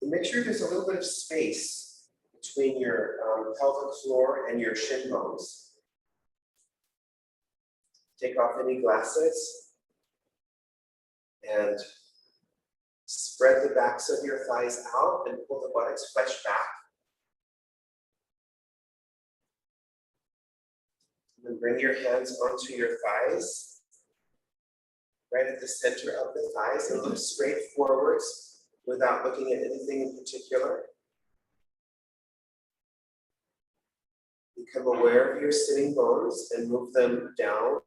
And make sure there's a little bit of space between your pelvic floor and your shin bones. Take off any glasses and spread the backs of your thighs out and pull the buttocks flesh back. And then bring your hands onto your thighs, right at the center of the thighs, and look straight forwards without looking at anything in particular. Become aware of your sitting bones and move them down.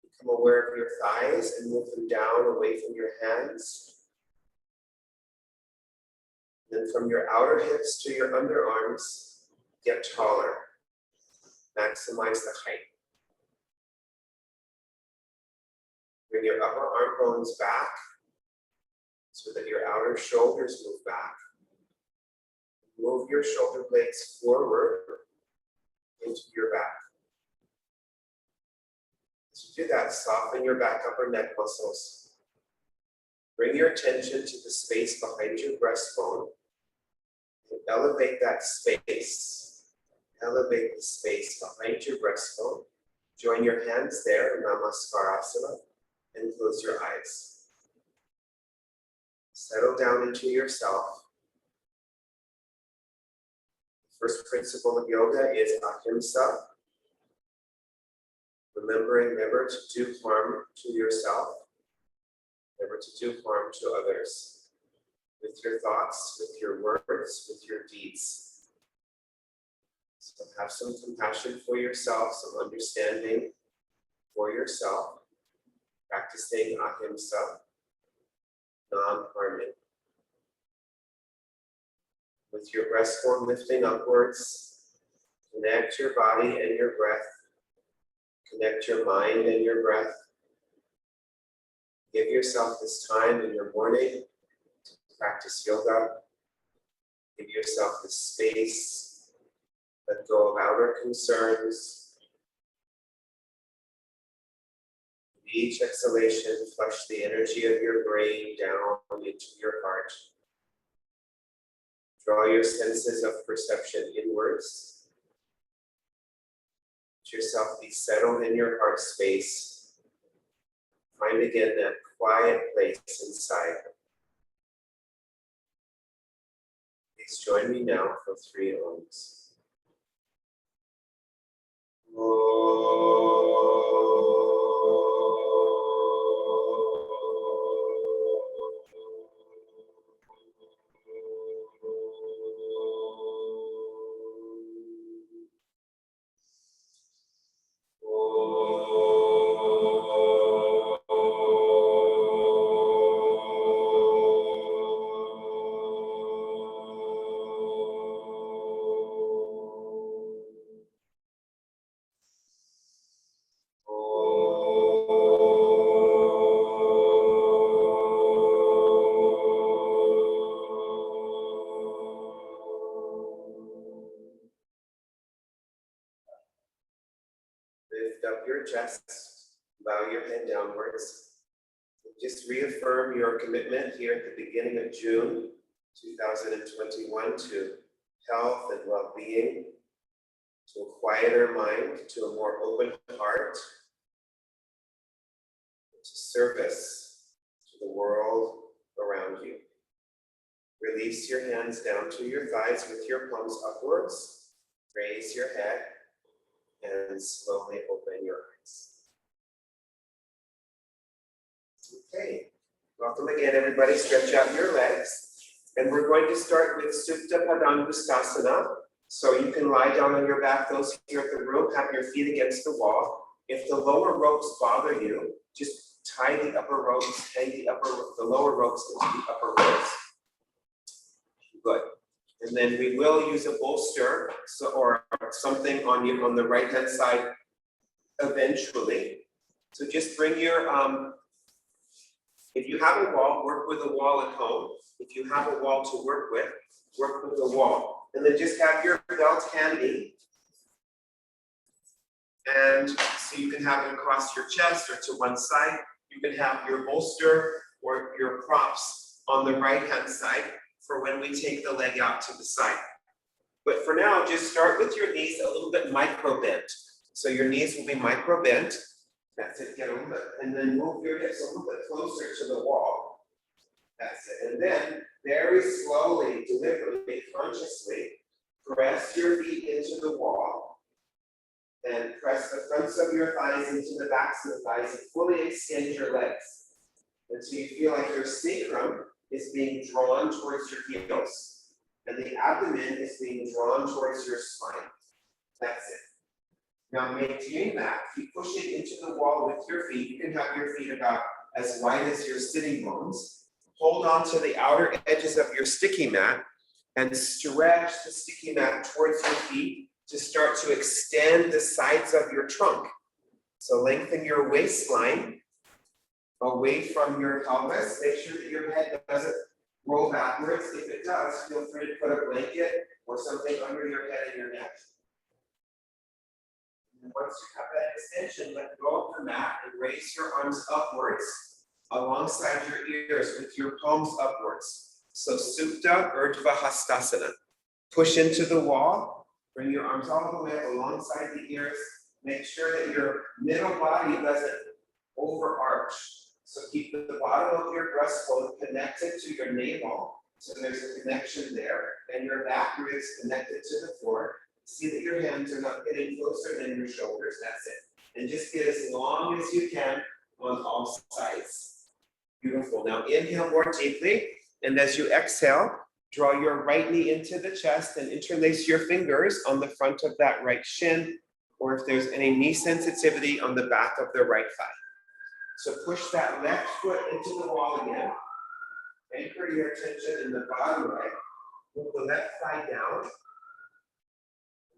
Become aware of your thighs and move them down away from your hands. Then from your outer hips to your underarms, get taller. Maximize the height. Bring your upper arm bones back so that your outer shoulders move back. Move your shoulder blades forward into your back. As you do that, soften your back upper neck muscles. Bring your attention to the space behind your breastbone and elevate that space. Elevate the space behind your breastbone. Join your hands there, Namaskarasana, and close your eyes. Settle down into yourself. The first principle of yoga is ahimsa. Remembering never to do harm to yourself, never to do harm to others, with your thoughts, with your words, with your deeds. So have some compassion for yourself, some understanding for yourself, practicing ahimsa, non-harming. With your breastbone lifting upwards, connect your body and your breath. Connect your mind and your breath. Give yourself this time in your morning to practice yoga. Give yourself the space. Let go of outer concerns. With each exhalation, flush the energy of your brain down into your heart. Draw your senses of perception inwards. Let yourself be settled in your heart space. Find again that quiet place inside. Please join me now for 3 Oms. Lift up your chest, bow your head downwards. Just reaffirm your commitment here at the beginning of June 2021 to health and well-being, to a quieter mind, to a more open heart, to service to the world around you. Release your hands down to your thighs with your palms upwards. Raise your head and slowly open your eyes. Okay, welcome again everybody. Stretch out your legs. And we're going to start with Supta Padangusthasana. So you can lie down on your back. Those here at the room, have your feet against the wall. If the lower ropes bother you, just tie the upper ropes, hang the lower ropes into the upper ropes. Good. And then we will use a bolster or something on the right hand side eventually. So just bring your, if you have a wall, work with a wall at home. If you have a wall to work with the wall. And then just have your belt handy. And so you can have it across your chest or to one side. You can have your bolster or your props on the right-hand side for when we take the leg out to the side. But for now, just start with your knees a little bit micro bent. So your knees will be micro bent. That's it, get a little bit, and then move your hips a little bit closer to the wall. That's it, and then very slowly, deliberately, consciously, press your feet into the wall and press the fronts of your thighs into the backs of the thighs and fully extend your legs until you feel like your sacrum is being drawn towards your heels and the abdomen is being drawn towards your spine. That's it. Now maintain that. Keep pushing into the wall with your feet. You can have your feet about as wide as your sitting bones. Hold on to the outer edges of your sticky mat and stretch the sticky mat towards your feet to start to extend the sides of your trunk. So lengthen your waistline away from your pelvis. Make sure that your head doesn't roll backwards. If it does, feel free to put a blanket or something under your head and your neck. And once you have that extension, let go of the mat and raise your arms upwards alongside your ears with your palms upwards. So Supta Urdhva Hastasana. Push into the wall, bring your arms all the way up alongside the ears. Make sure that your middle body doesn't overarch. So keep the bottom of your breastbone connected to your navel. So there's a connection there, and your back ribs connected to the floor. See that your hands are not getting closer than your shoulders. That's it. And just get as long as you can on all sides. Beautiful. Now inhale more deeply. And as you exhale, draw your right knee into the chest and interlace your fingers on the front of that right shin, or if there's any knee sensitivity, on the back of the right thigh. So push that left foot into the wall again. Anchor your attention in the bottom leg. Move the left thigh down.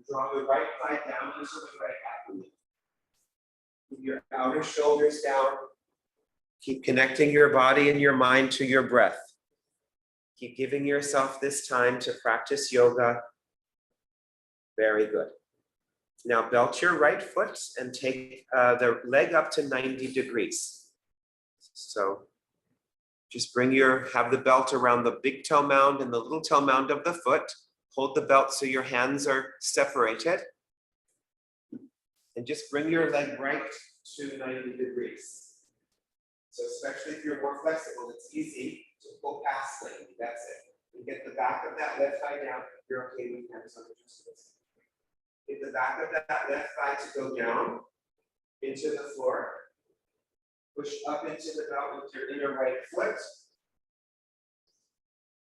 Draw the right thigh down into the right abdomen. Keep your outer shoulders down. Keep connecting your body and your mind to your breath. Keep giving yourself this time to practice yoga. Very good. Now belt your right foot and take the leg up to 90 degrees. So just have the belt around the big toe mound and the little toe mound of the foot. Hold the belt so your hands are separated. And just bring your leg right to 90 degrees. So especially if you're more flexible, it's easy to pull past 90. That's it. And get the back of that left thigh down if you're okay with hands on the chest. Get the back of that left thigh to go down into the floor. Push up into the belt with your inner right foot.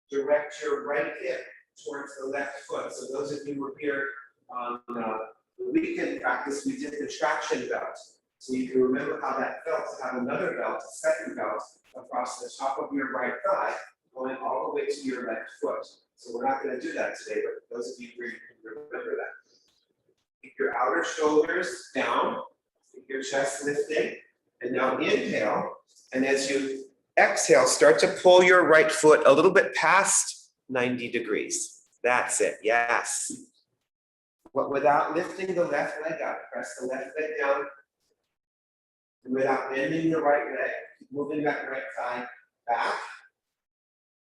Direct your right hip towards the left foot. So those of you who were here on the weekend practice, we did the traction belt. So you can remember how that felt to have another belt, a second belt, across the top of your right thigh, going all the way to your left foot. So we're not going to do that today, but those of you who can remember that. Keep your outer shoulders down, keep your chest lifting, and now inhale. And as you exhale, start to pull your right foot a little bit past 90 degrees. That's it, yes. But without lifting the left leg up, press the left leg down. And without bending the right leg, keep moving that right thigh back,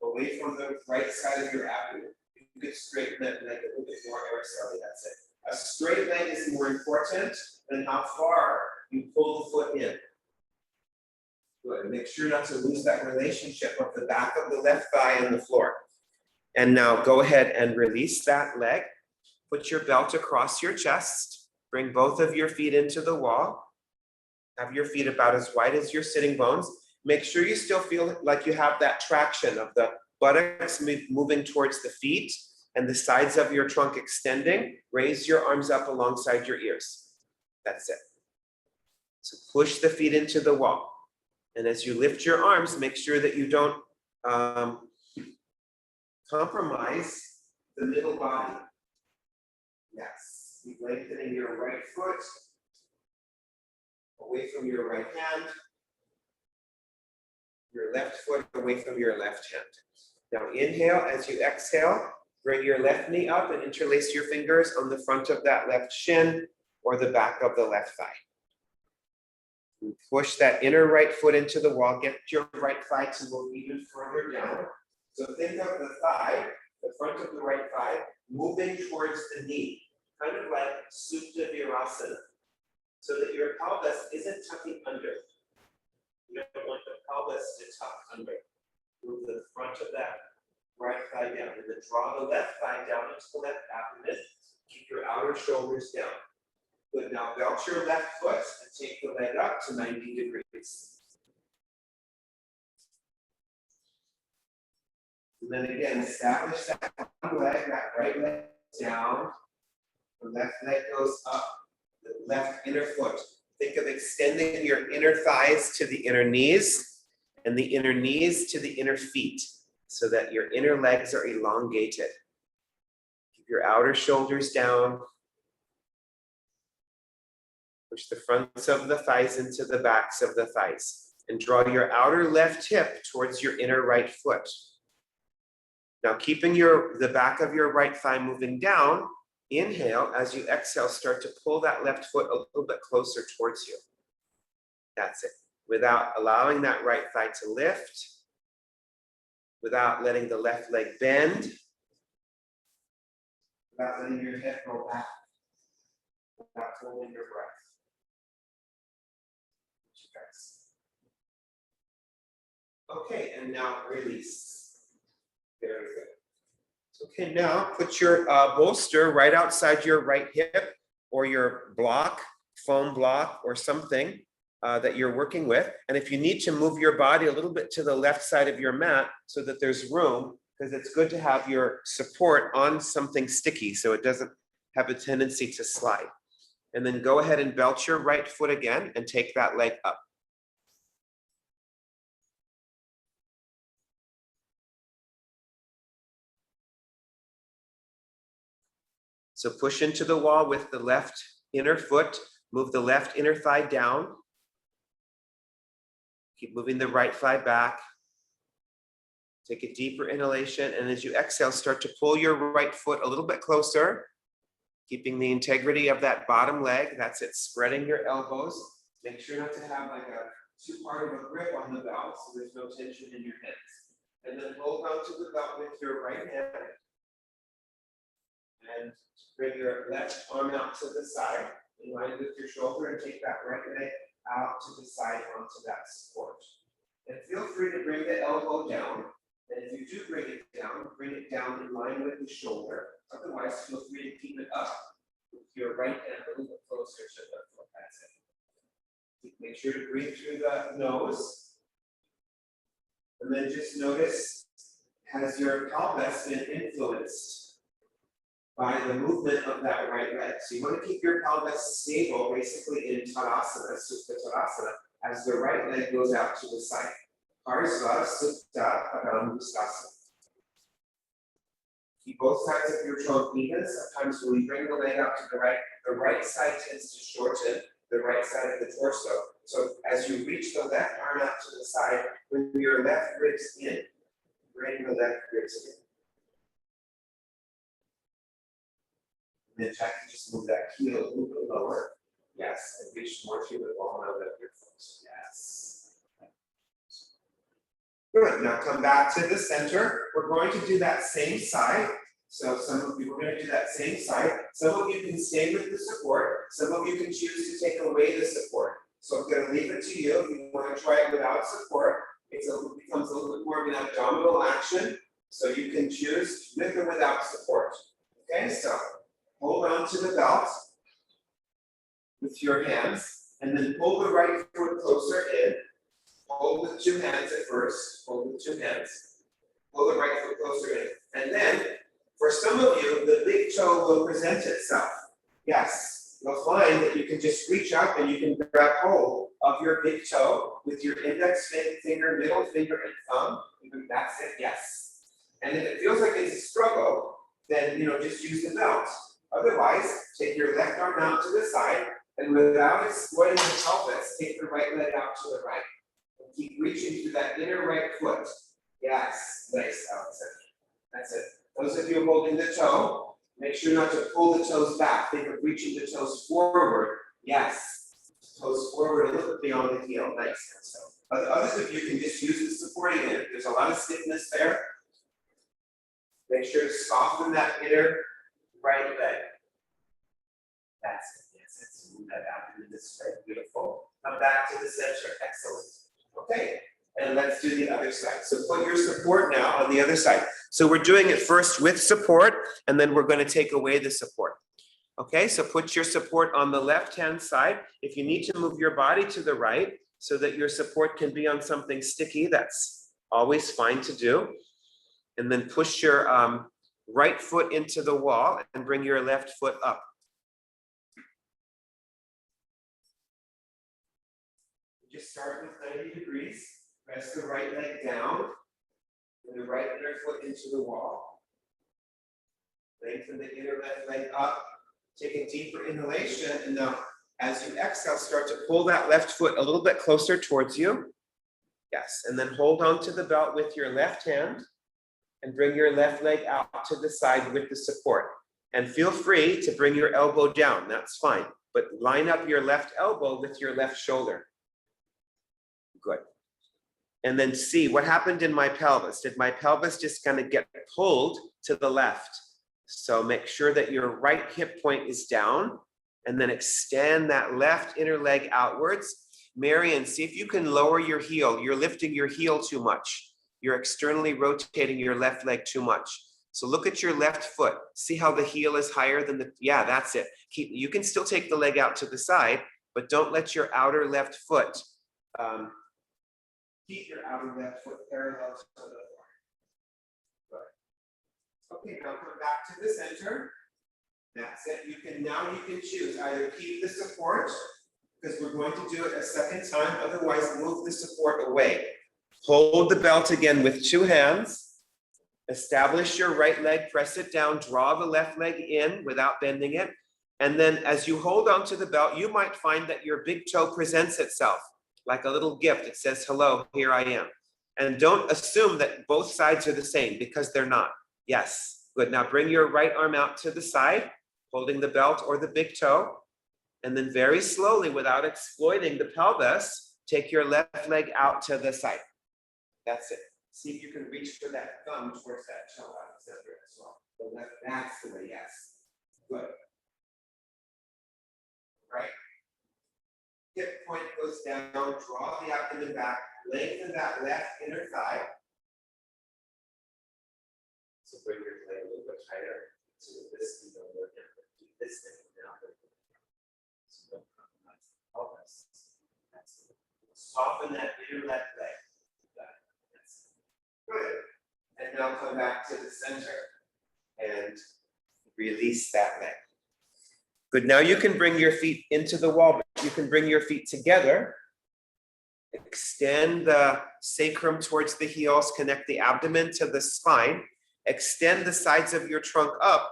away from the right side of your abdomen. You could straighten that leg a little bit more, Araceli, that's it. A straight leg is more important than how far you pull the foot in. Good. Make sure not to lose that relationship of the back of the left thigh and the floor. And now go ahead and release that leg. Put your belt across your chest. Bring both of your feet into the wall. Have your feet about as wide as your sitting bones. Make sure you still feel like you have that traction of the buttocks moving towards the feet and the sides of your trunk extending. Raise your arms up alongside your ears. That's it. So push the feet into the wall. And as you lift your arms, make sure that you don't compromise the middle body. Yes, keep lengthening your right foot away from your right hand, your left foot away from your left hand. Now inhale, as you exhale, bring your left knee up and interlace your fingers on the front of that left shin or the back of the left thigh. And push that inner right foot into the wall. Get your right thigh to move even further down. So think of the thigh, the front of the right thigh, moving towards the knee, kind of like Supta Virasana, so that your pelvis isn't tucking under. You don't want the pelvis to tuck under. Move the front of that right thigh down, and then draw the left thigh down into the left abdomen. Keep your outer shoulders down. Good, now belt your left foot and take the leg up to 90 degrees. And then again, establish that one leg, that right leg down. The left leg goes up, the left inner foot. Think of extending your inner thighs to the inner knees and the inner knees to the inner feet so that your inner legs are elongated. Keep your outer shoulders down. Push the fronts of the thighs into the backs of the thighs and draw your outer left hip towards your inner right foot. Now keeping the back of your right thigh moving down, inhale. As you exhale, start to pull that left foot a little bit closer towards you. That's it. Without allowing that right thigh to lift, without letting the left leg bend, without letting your head go back, without holding your breath. Okay, and now release. Very good. Okay, now put your bolster right outside your right hip or your block, foam block or something that you're working with. And if you need to move your body a little bit to the left side of your mat so that there's room, because it's good to have your support on something sticky so it doesn't have a tendency to slide. And then go ahead and belt your right foot again and take that leg up. So push into the wall with the left inner foot, move the left inner thigh down. Keep moving the right thigh back. Take a deeper inhalation, and as you exhale, start to pull your right foot a little bit closer, keeping the integrity of that bottom leg. That's it, spreading your elbows. Make sure not to have like a two-part of a grip on the belt so there's no tension in your hands. And then hold on to the belt with your right hand. And bring your left arm out to the side, in line with your shoulder, and take that right leg out to the side onto that support. And feel free to bring the elbow down. And if you do bring it down in line with the shoulder. Otherwise, feel free to keep it up with your right hand a little bit closer to the foot. That's it. Make sure to breathe through the nose. And then just notice, has your pelvis been influenced by the movement of that right leg? So you want to keep your pelvis stable, basically in Tadasana, Supta Tadasana, as the right leg goes out to the side. Vas Fastikasana. Keep both sides of your trunk even. Sometimes when you bring the leg out to the right side tends to shorten the right side of the torso. So as you reach the left arm out to the side, bring your left ribs in. Bring the left ribs in. And then try to just move that heel a little bit lower. Yes, and reach more to the ball of your foot. Yes. Good. Now come back to the center. We're going to do that same side. So some of you are going to do that same side. Some of you can stay with the support. Some of you can choose to take away the support. So I'm going to leave it to you. If you want to try it without support, it becomes a little bit more of an abdominal action. So you can choose with or without support. Okay, so hold on to the belt with your hands, and then pull the right foot closer in. Hold with two hands at first. Hold with two hands. Pull the right foot closer in. And then, for some of you, the big toe will present itself. Yes, you'll find that you can just reach up and you can grab hold of your big toe with your index finger, middle finger, and thumb. That's it, yes. And if it feels like it's a struggle, then just use the belt. Otherwise, take your left arm out to the side, and without exploiting the pelvis, take the right leg out to the right. And keep reaching through that inner right foot. Yes, nice, that's it. Those of you holding the toe, make sure not to pull the toes back. Think of reaching the toes forward. Yes, toes forward forward a little bit beyond the heel. Nice. So, others of you can just use the supporting end. There's a lot of stiffness there. Make sure to soften that inner right leg. That's it. Yes, let's move that out into this way. Beautiful. Come back to the center. Excellent. Okay. And let's do the other side. So put your support now on the other side. So we're doing it first with support, and then we're going to take away the support. Okay, so put your support on the left-hand side. If you need to move your body to the right so that your support can be on something sticky, that's always fine to do. And then push your right foot into the wall and bring your left foot up. Just start with 90 degrees. Press the right leg down and the right inner foot into the wall. Lengthen the inner left leg up. Take a deeper inhalation, and now as you exhale, start to pull that left foot a little bit closer towards you. Yes, and then hold on to the belt with your left hand and bring your left leg out to the side with the support. And feel free to bring your elbow down, that's fine. But line up your left elbow with your left shoulder. Good. And then see what happened in my pelvis. Did my pelvis just kind of get pulled to the left? So make sure that your right hip point is down, and then extend that left inner leg outwards. Marion, see if you can lower your heel. You're lifting your heel too much. You're externally rotating your left leg too much. So look at your left foot. See how the heel is higher than the, yeah, that's it. You can still take the leg out to the side, but don't let your outer left foot, keep your outer left foot parallel to the floor. Okay, now come back to the center. That's it. You can choose. Either keep the support, because we're going to do it a second time. Otherwise, move the support away. Hold the belt again with two hands. Establish your right leg, press it down, draw the left leg in without bending it. And then as you hold onto the belt, you might find that your big toe presents itself like a little gift. It says, hello, here I am. And don't assume that both sides are the same, because they're not. Yes, good. Now bring your right arm out to the side, holding the belt or the big toe. And then very slowly, without exploiting the pelvis, take your left leg out to the side. That's it. See if you can reach for that thumb towards that toe out of the center as well. The left, that's the way, yes. Good. Right. Hip point goes down, draw the abdomen back, lengthen that left inner thigh. So bring your leg a little bit higher so that this can go more down. Do this thing now. So don't compromise the pelvis. That's it. Soften that inner left leg. That's good. And now come back to the center and release that leg. Good. Now you can bring your feet into the wall, but you can bring your feet together. Extend the sacrum towards the heels, connect the abdomen to the spine. Extend the sides of your trunk up,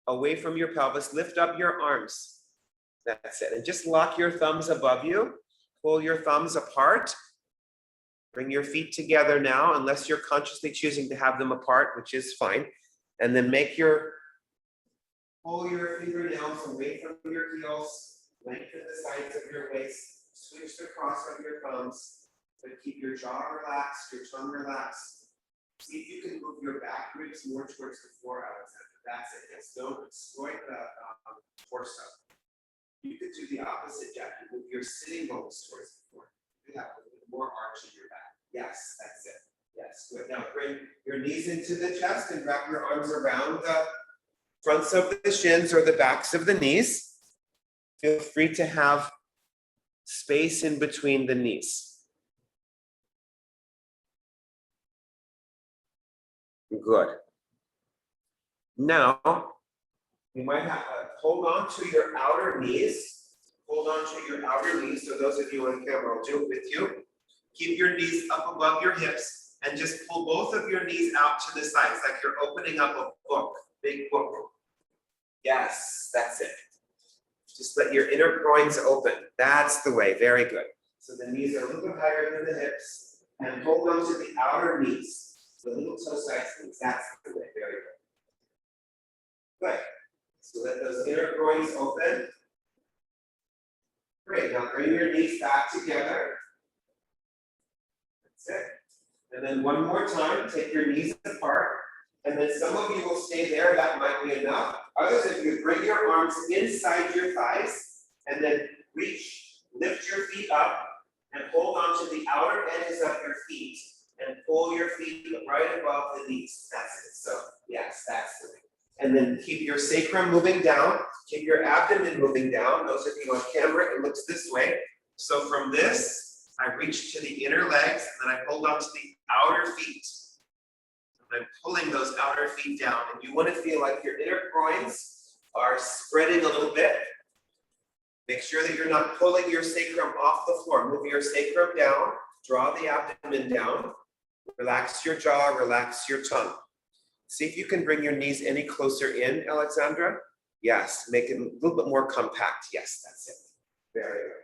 away from your pelvis. Lift up your arms. That's it. And just lock your thumbs above you. Pull your thumbs apart. Bring your feet together now, unless you're consciously choosing to have them apart, which is fine. And then pull your fingernails away from your heels. Lengthen the sides of your waist. Switch the cross of your thumbs. But keep your jaw relaxed, your tongue relaxed. See if you can move your back ribs more towards the floor, Alexander. That's it. Yes, don't exploit the torso. You could do the opposite, Jackie. Move your sitting bones towards the floor. You have a little bit more arch in your back. Yes, that's it. Yes, good. Now bring your knees into the chest and wrap your arms around the fronts of the shins or the backs of the knees. Feel free to have space in between the knees. Good. Now, you might have to hold on to your outer knees. Hold on to your outer knees. So those of you on camera, I'll do it with you. Keep your knees up above your hips and just pull both of your knees out to the sides like you're opening up a book, big book. Yes, that's it. Just let your inner groins open. That's the way. Very good. So the knees are a little bit higher than the hips. And hold on to the outer knees. The little toe sides knees. That's the way. Very good. Good. So let those inner groins open. Great, now bring your knees back together. That's it. And then one more time, take your knees apart. And then some of you will stay there, that might be enough. Others of you, bring your arms inside your thighs and then reach, lift your feet up and hold on to the outer edges of your feet and pull your feet right above the knees. That's it. So, yes, that's the way. And then keep your sacrum moving down, keep your abdomen moving down. Those of you on camera, it looks this way. So from this, I reach to the inner legs and then I hold on to the outer feet. I'm pulling those outer feet down, and you want to feel like your inner groins are spreading a little bit. Make sure that you're not pulling your sacrum off the floor. Move your sacrum down, draw the abdomen down, relax your jaw, relax your tongue. See if you can bring your knees any closer in, Alexandra. Yes, make it a little bit more compact. Yes, that's it. Very good.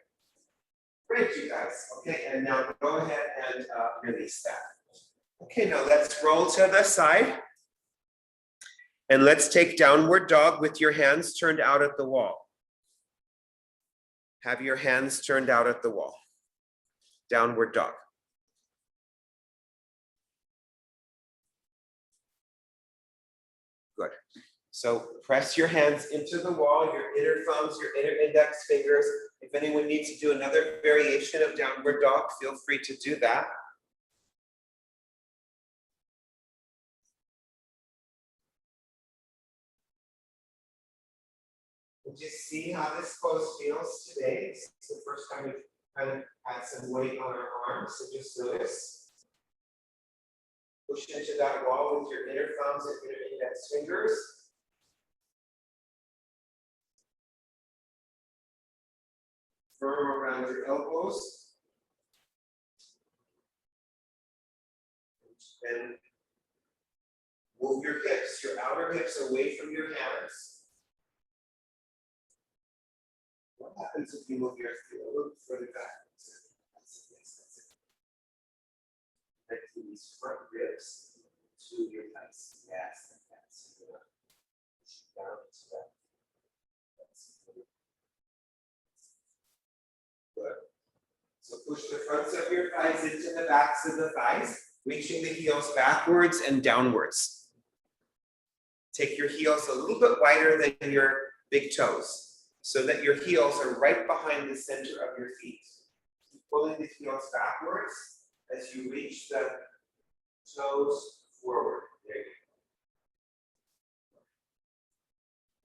Great, you guys. Okay, and now go ahead and release that. Okay, now let's roll to the side. And let's take downward dog with your hands turned out at the wall. Have your hands turned out at the wall. Downward dog. Good. So press your hands into the wall, your inner thumbs, your inner index fingers. If anyone needs to do another variation of downward dog, feel free to do that. Just see how this pose feels today. It's the first time we've kind of had some weight on our arms, so just notice. Push into that wall with your inner thumbs and inner index fingers. Firm around your elbows. And move your hips, your outer hips away from your hands. What happens if you move your feet a little further back? That's it. Connect these front ribs to your thighs. Yes, that's it. Down to that. That's good. So push the fronts of your thighs into the backs of the thighs, reaching the heels backwards and downwards. Take your heels a little bit wider than your big toes, so that your heels are right behind the center of your feet. Keep pulling the heels backwards as you reach the toes forward. There you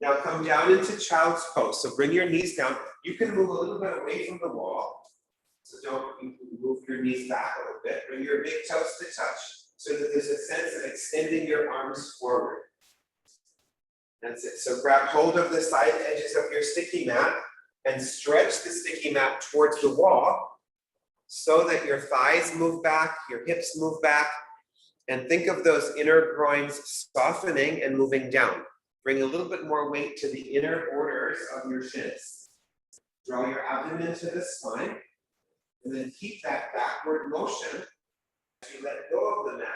go. Now come down into child's pose. So bring your knees down. You can move a little bit away from the wall. So don't move your knees back a little bit. Bring your big toes to touch so that there's a sense of extending your arms forward. That's it. So grab hold of the side edges of your sticky mat and stretch the sticky mat towards the wall so that your thighs move back, your hips move back, and think of those inner groins softening and moving down. Bring a little bit more weight to the inner borders of your shins. Draw your abdomen to the spine, and then keep that backward motion. As you let go of the mat,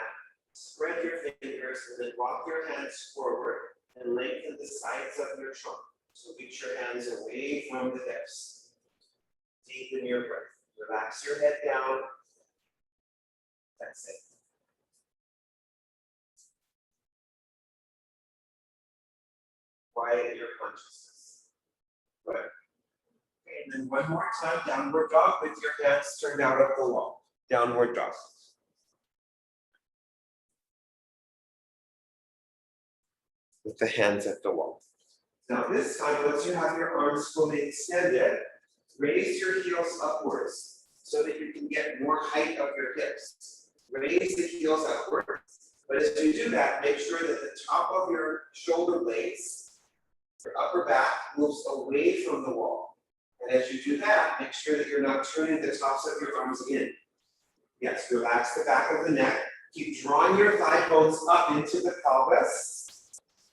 spread your fingers, and then walk your hands forward and lengthen the sides of your trunk. So reach your hands away from the hips. Deepen your breath. Relax your head down. That's it. Quiet your consciousness. Good. Okay, and then one more time, downward dog with your hands turned out of the wall. Downward dog. With the hands at the wall. Now this time, once you have your arms fully extended, raise your heels upwards so that you can get more height of your hips. Raise the heels upwards. But as you do that, make sure that the top of your shoulder blades, your upper back moves away from the wall. And as you do that, make sure that you're not turning the tops of your arms in. Yes, relax the back of the neck. Keep drawing your thigh bones up into the pelvis.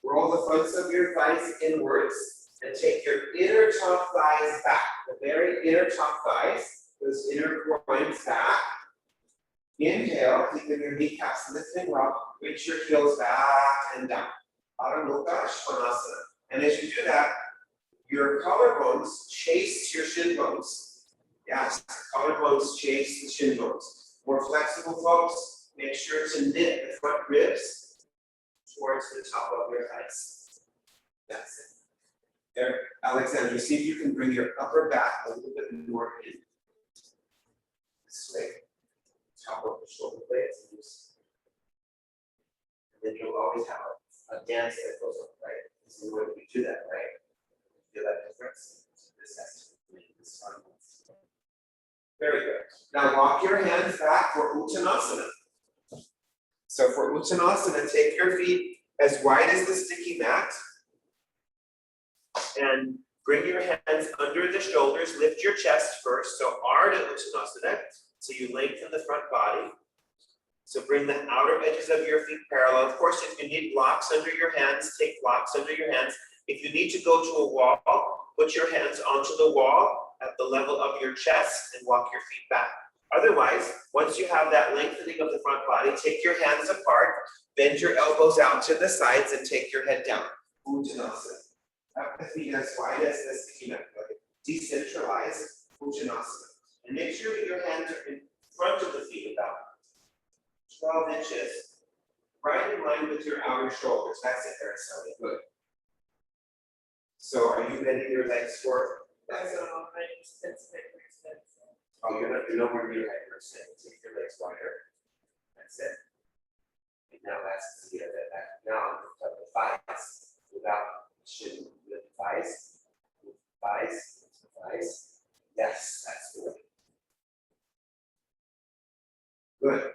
Roll the fronts of your thighs inwards and take your inner top thighs back. The very inner top thighs, those inner groins back. Inhale, keeping your kneecaps lifting up. Reach your heels back and down. Uttanasana. And as you do that, Your collarbones chase your shin bones. Yes, collarbones chase the shin bones. More flexible folks, make sure to knit the front ribs towards the top of your thighs. That's it. There, Alexandra, see if you can bring your upper back a little bit more in. This way. Top of the shoulder blades. And then you'll always have a dance that goes on, right? This is the way we do that, right? Feel that difference? This has to be this one. Very good. Now walk your hands back for Uttanasana. So for Uttanasana, take your feet as wide as the sticky mat. And bring your hands under the shoulders, lift your chest first. So Ardha Uttanasana. So you lengthen the front body. So bring the outer edges of your feet parallel. Of course, if you need blocks under your hands, take blocks under your hands. If you need to go to a wall, put your hands onto the wall at the level of your chest and walk your feet back. Otherwise, once you have that lengthening of the front body, take your hands apart, bend your elbows out to the sides and take your head down. Uttanasana. Have the feet as wide as the sticky mat. Decentralize Uttanasana. And make sure that your hands are in front of the feet about 12 inches, right in line with your outer shoulders. That's it, Araceli. Good. So are you bending your legs forward? That's it. Oh, you're nowhere near height per se. Take your legs wider. That's it. And now that's the back. Now lift up the thighs without shouldn't lift the thighs. Lift the thighs. Lift the thighs. Yes, that's the way. Good.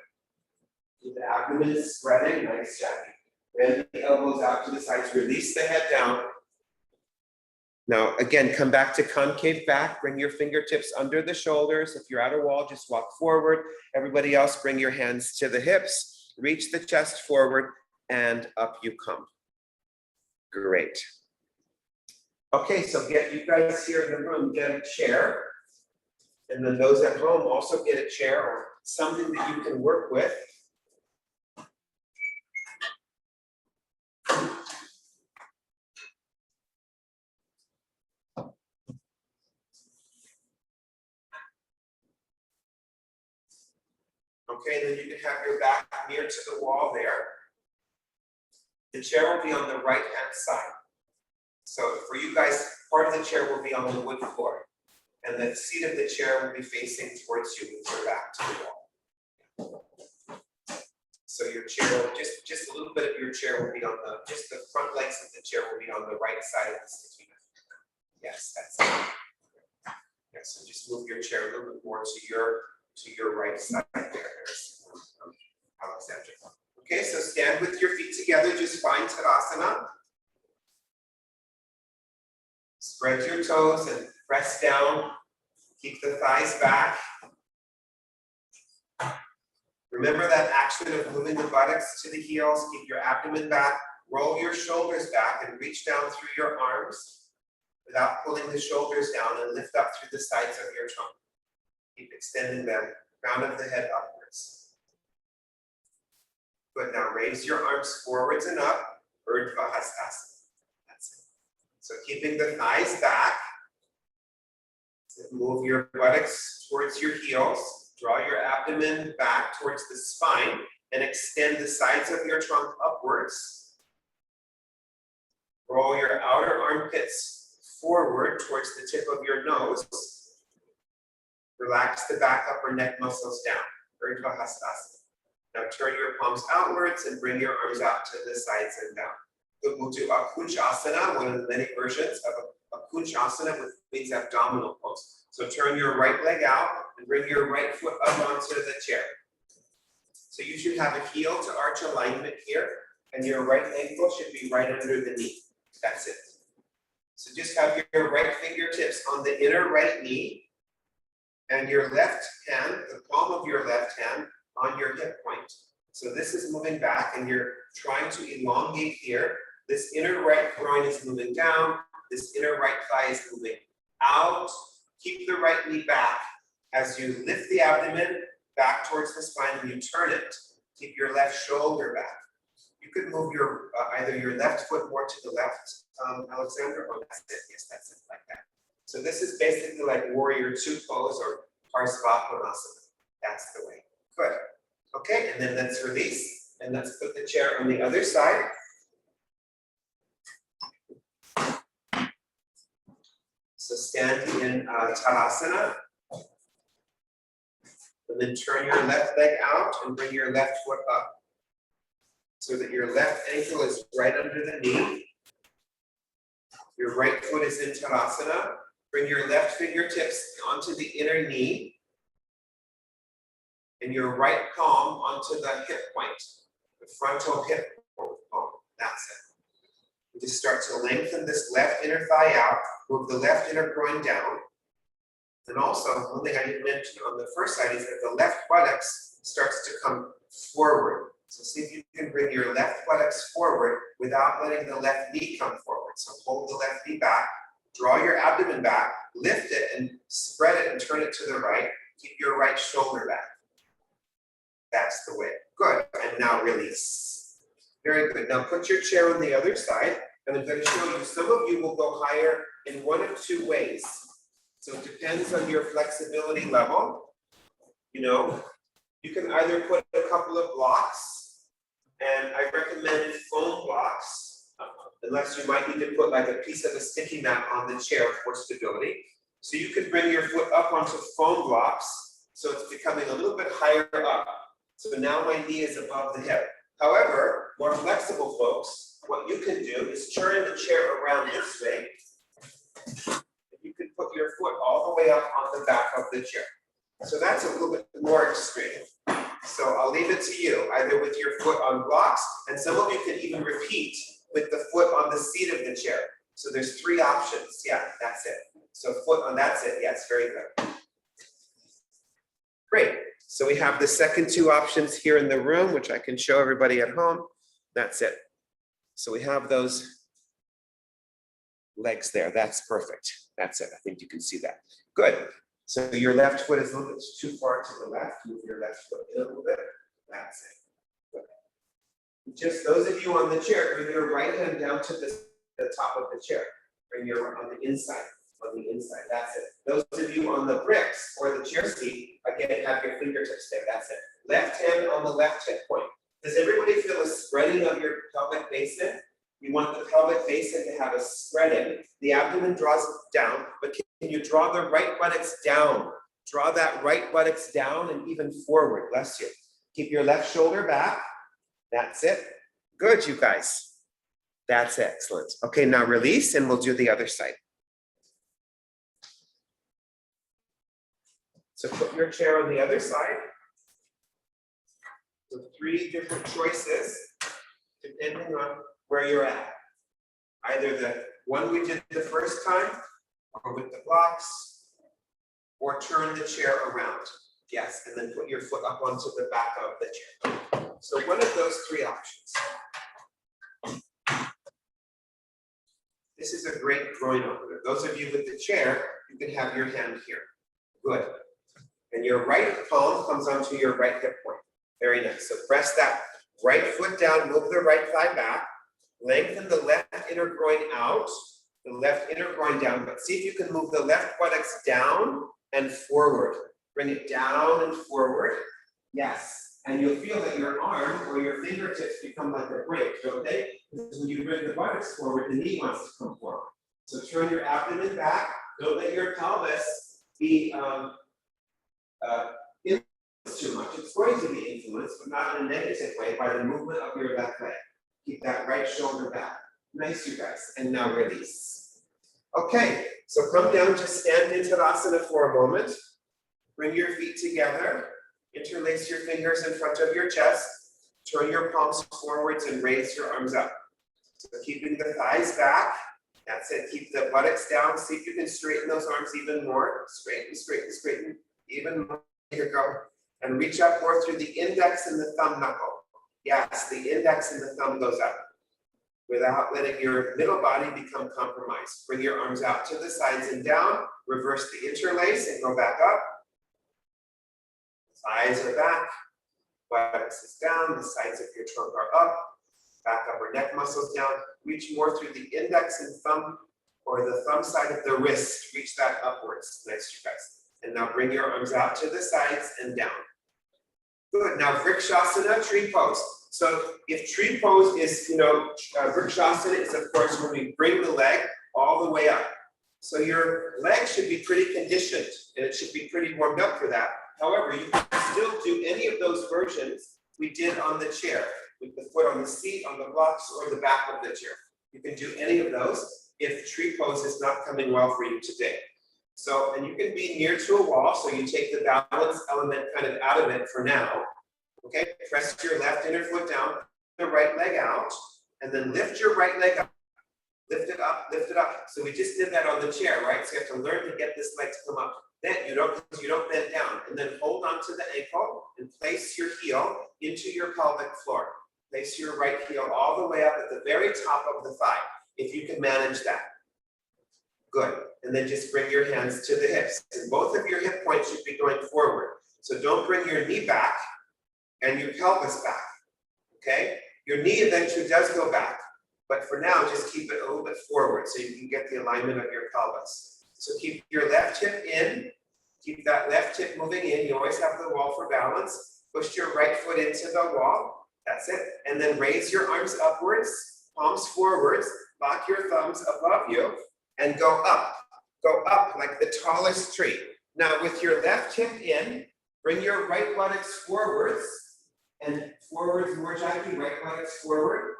Keep the abdomen spreading. Nice, Jackie. Bend the elbows out to the sides. Release the head down. Now, again, come back to concave back. Bring your fingertips under the shoulders. If you're at a wall, just walk forward. Everybody else, bring your hands to the hips. Reach the chest forward, and up you come. Great. Okay, so get you guys here in the room, get a chair. And then those at home also get a chair or something that you can work with. Okay, then you can have your back near to the wall there. The chair will be on the right-hand side. So for you guys, part of the chair will be on the wood floor. And the seat of the chair will be facing towards you with your back to the wall. So your chair, just a little bit of your chair will be on just the front legs of the chair will be on the right side of the sticky mat. Yes, that's it. Yes, so just move your chair a little bit more to your right side there. Alexandra. Okay, so stand with your feet together, just find Tadasana. Spread your toes and press down. Keep the thighs back. Remember that action of moving the buttocks to the heels. Keep your abdomen back. Roll your shoulders back and reach down through your arms without pulling the shoulders down, and lift up through the sides of your trunk. Keep extending the crown of the head upwards. Good, now raise your arms forwards and up. Vas Fastikasana. That's it. So keeping the thighs back. Move your buttocks towards your heels. Draw your abdomen back towards the spine and extend the sides of your trunk upwards. Roll your outer armpits forward towards the tip of your nose. Relax the back upper neck muscles down. Vas Fastikasana. Now turn your palms outwards and bring your arms out to the sides and down. Good, we'll do a Kunchasana, one of the many versions of a Kunchasana, which means abdominal pose. So turn your right leg out and bring your right foot up onto the chair. So you should have a heel to arch alignment here, and your right ankle should be right under the knee. That's it. So just have your right fingertips on the inner right knee, and your left hand, the palm of your left hand, on your hip point. So this is moving back and you're trying to elongate here. This inner right groin is moving down. This inner right thigh is moving out. Keep the right knee back. As you lift the abdomen back towards the spine and you turn it, keep your left shoulder back. You could move your either your left foot more to the left, Alexander, or that's it. Yes, that's it, like that. So this is basically like warrior two pose or Parsvakonasana. That's the way. Good. Okay, and then let's release, and let's put the chair on the other side. So stand in Talasana. And then turn your left leg out and bring your left foot up, so that your left ankle is right under the knee. Your right foot is in Tadasana. Bring your left fingertips onto the inner knee. And your right palm onto the hip point, the frontal hip palm. That's it. You just start to lengthen this left inner thigh out. Move the left inner groin down. And also, one thing I didn't mention on the first side is that the left buttocks starts to come forward. So see if you can bring your left buttocks forward without letting the left knee come forward. So hold the left knee back, draw your abdomen back, lift it and spread it and turn it to the right. Keep your right shoulder back. That's the way. Good. And now release. Very good. Now put your chair on the other side, and I'm going to show you. Some of you will go higher in one of two ways. So it depends on your flexibility level. You know, you can either put a couple of blocks, and I recommend foam blocks, unless you might need to put like a piece of a sticky mat on the chair for stability. So you could bring your foot up onto foam blocks, so it's becoming a little bit higher up. So now my knee is above the hip. However, more flexible folks, what you can do is turn the chair around this way. You can put your foot all the way up on the back of the chair. So that's a little bit more extreme. So I'll leave it to you, either with your foot on blocks, and some of you can even repeat with the foot on the seat of the chair. So there's three options. Yeah, that's it. So foot on, that's it. Yes, very good. Great. So we have the second two options here in the room, which I can show everybody at home. That's it. So we have those legs there. That's perfect. That's it. I think you can see that. Good. So your left foot is a little bit too far to the left. Move your left foot in a little bit. That's it. Good. Just those of you on the chair, bring your right hand down to the top of the chair. Bring your on the inside. On the inside, that's it. Those of you on the bricks or the chair seat, again, have your fingertips there, that's it. Left hand on the left hip point. Does everybody feel a spreading of your pelvic basin? You want the pelvic basin to have a spreading. The abdomen draws down, but can you draw the right buttocks down? Draw that right buttocks down and even forward, bless you. Keep your left shoulder back. That's it. Good, you guys. That's excellent. Okay, now release and we'll do the other side. So put your chair on the other side. So three different choices, depending on where you're at. Either the one we did the first time, or with the blocks, or turn the chair around. Yes, and then put your foot up onto the back of the chair. So one of those three options. This is a great groin opener. Those of you with the chair, you can have your hand here. Good. And your right palm comes onto your right hip point. Very nice. So press that right foot down, move the right thigh back, lengthen the left inner groin out, the left inner groin down, but see if you can move the left buttocks down and forward. Bring it down and forward. Yes. And you'll feel that your arm or your fingertips become like a brake, don't they? Because when you bring the buttocks forward, the knee wants to come forward. So turn your abdomen back. Don't let your pelvis be influenced too much. It's going to be influenced, but not in a negative way, by the movement of your left leg. Keep that right shoulder back. Nice, you guys. And now release. Okay, so come down, just stand in Tadasana for a moment. Bring your feet together. Interlace your fingers in front of your chest. Turn your palms forwards and raise your arms up. So keeping the thighs back. That's it. Keep the buttocks down. See if you can straighten those arms even more. Straighten, straighten, straighten. Even more. Here you go. And reach up more through the index and the thumb knuckle. Yes, the index and the thumb goes up without letting your middle body become compromised. Bring your arms out to the sides and down. Reverse the interlace and go back up. Thighs are back. Buttocks is down. The sides of your trunk are up. back upper neck muscles down. Reach more through the index and thumb, or the thumb side of the wrist. Reach that upwards. Nice, you guys. And now bring your arms out to the sides and down. Good. Now Vrikshasana, tree pose. So if tree pose is, Vrikshasana is of course when we bring the leg all the way up. So your leg should be pretty conditioned and it should be pretty warmed up for that. However, you can still do any of those versions we did on the chair, with the foot on the seat, on the blocks, or the back of the chair. You can do any of those if tree pose is not coming well for you today. So, and you can be near to a wall, so you take the balance element kind of out of it for now. Okay, press your left inner foot down, the right leg out, and then lift your right leg up. Lift it up, lift it up. So we just did that on the chair, right? So you have to learn to get this leg to come up. Then you don't bend down, and then hold on to the ankle and place your heel into your pelvic floor. Place your right heel all the way up at the very top of the thigh, if you can manage that. Good. And then just bring your hands to the hips. And both of your hip points should be going forward. So don't bring your knee back and your pelvis back. Okay? Your knee eventually does go back. But for now, just keep it a little bit forward so you can get the alignment of your pelvis. So keep your left hip in. Keep that left hip moving in. You always have the wall for balance. Push your right foot into the wall. That's it. And then raise your arms upwards, palms forwards. Lock your thumbs above you. And go up like the tallest tree. Now with your left hip in, bring your right buttocks forwards and forwards more gently, right buttocks forward,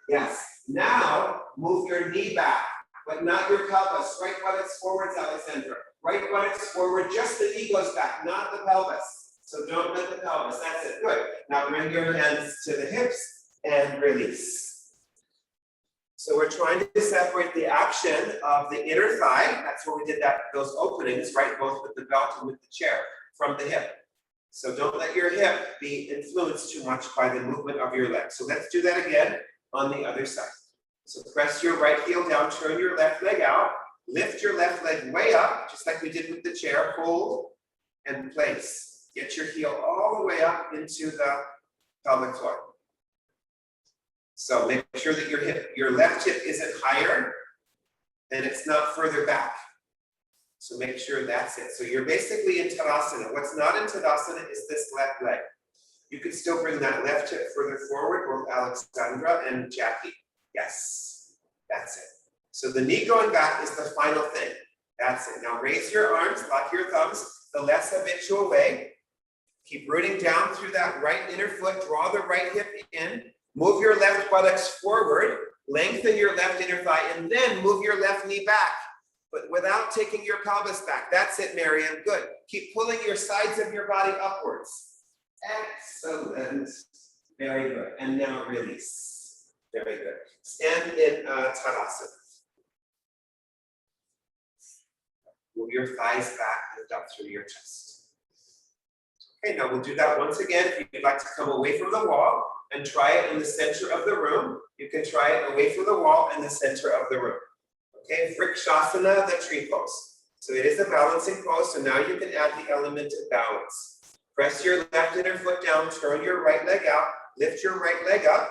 Yes. Now move your knee back, but not your pelvis. Right buttocks forwards, Alexandra. Right buttocks forward, just the knee goes back, not the pelvis. So don't let the pelvis, that's it, good. Now bring your hands to the hips and release. So we're trying to separate the action of the inner thigh, that's where we did those openings, right, both with the belt and with the chair, from the hip. So don't let your hip be influenced too much by the movement of your leg. So let's do that again on the other side. So press your right heel down, turn your left leg out, lift your left leg way up, just like we did with the chair, hold and place. Get your heel all the way up into the pelvic floor. So make sure that your left hip isn't higher and it's not further back. So make sure that's it. So you're basically in Tadasana. What's not in Tadasana is this left leg. You can still bring that left hip further forward, both Alexandra and Jackie. Yes, that's it. So the knee going back is the final thing. That's it. Now raise your arms, lock your thumbs the less habitual way. Keep rooting down through that right inner foot. Draw the right hip in. Move your left buttocks forward, lengthen your left inner thigh, and then move your left knee back, but without taking your pelvis back. That's it, Mariam. Good. Keep pulling your sides of your body upwards. Excellent. Very good. And now release. Very good. Stand in Tadasana. Move your thighs back, lift up through your chest. Okay, now we'll do that once again. If you'd like to come away from the wall, and try it in the center of the room. You can try it away from the wall in the center of the room. Okay, Vrikshasana, the tree pose. So it is a balancing pose, so now you can add the element of balance. Press your left inner foot down, turn your right leg out, lift your right leg up,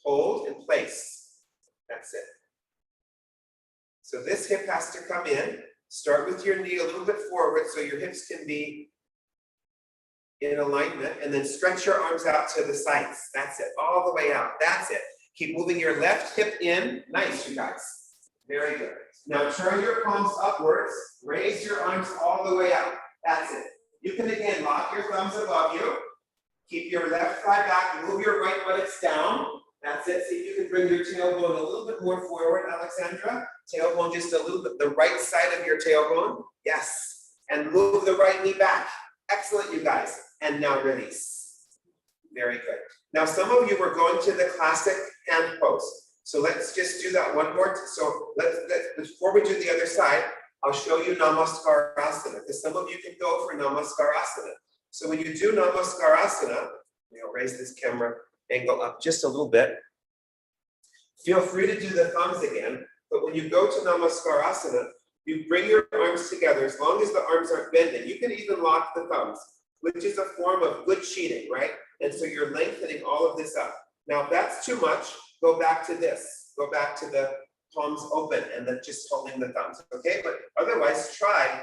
hold and place. That's it. So this hip has to come in. Start with your knee a little bit forward so your hips can be in alignment, and then stretch your arms out to the sides. That's it, all the way out. That's it. Keep moving your left hip in. Nice, you guys. Very good. Now turn your palms upwards. Raise your arms all the way out. That's it. You can again lock your thumbs above you. Keep your left thigh back. Move your right buttocks down. That's it. See if you can bring your tailbone a little bit more forward, Alexandra. Tailbone just a little bit, the right side of your tailbone. Yes. And move the right knee back. Excellent, you guys. And now release. Very good. Now, some of you were going to the classic hand pose. So let's just do that one more. So let's before we do the other side, I'll show you Namaskarasana, because some of you can go for Namaskarasana. So when you do Namaskarasana, I'll raise this camera angle up just a little bit. Feel free to do the thumbs again, but when you go to Namaskarasana, you bring your arms together as long as the arms aren't bending. You can even lock the thumbs, which is a form of good cheating, right? And so you're lengthening all of this up. Now, if that's too much, go back to this. Go back to the palms open and then just holding the thumbs, okay? But otherwise, try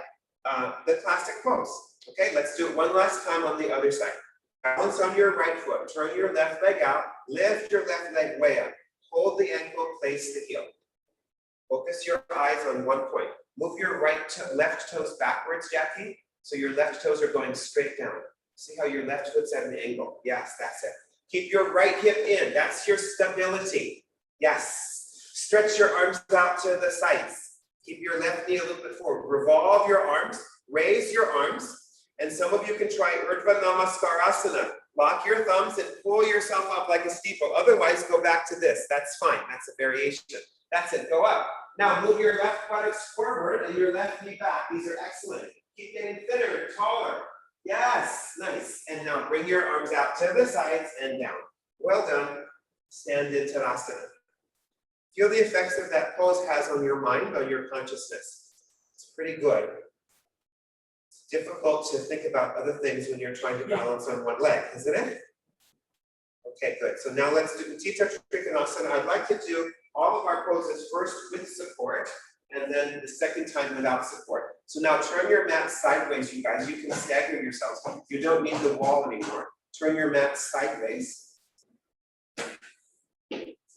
the classic pose. Okay, let's do it one last time on the other side. Balance on your right foot, turn your left leg out, lift your left leg way up. Hold the ankle, place the heel. Focus your eyes on one point. Move your left toes backwards, Jackie, so your left toes are going straight down. See how your left foot's at an angle? Yes, that's it. Keep your right hip in, that's your stability. Yes. Stretch your arms out to the sides. Keep your left knee a little bit forward. Revolve your arms, raise your arms, and some of you can try Namaskarasana. Lock your thumbs and pull yourself up like a steeple. Otherwise, go back to this. That's fine. That's a variation. That's it. Go up. Now move your left buttocks forward and your left knee back. These are excellent. Keep getting thinner and taller. Yes, nice. And now bring your arms out to the sides and down. Well done. Stand in Tadasana. Feel the effects of that pose has on your mind, on your consciousness. It's pretty good. It's difficult to think about other things when you're trying to balance on one leg, isn't it? Okay, good. So now let's do Uttanasana. I'd like to do all of our poses first with support, and then the second time without support. So now turn your mat sideways, you guys. You can stagger yourselves. You don't need the wall anymore. Turn your mat sideways.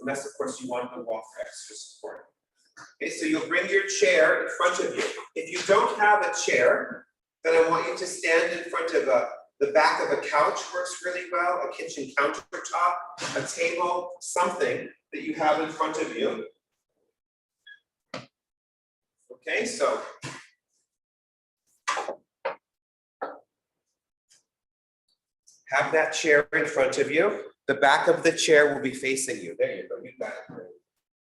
Unless, of course, you want the wall for extra support. Okay, so you'll bring your chair in front of you. If you don't have a chair, then I want you to stand in front of the back of a couch works really well, a kitchen countertop, a table, something that you have in front of you. Okay, so have that chair in front of you. The back of the chair will be facing you. There you go, you got it.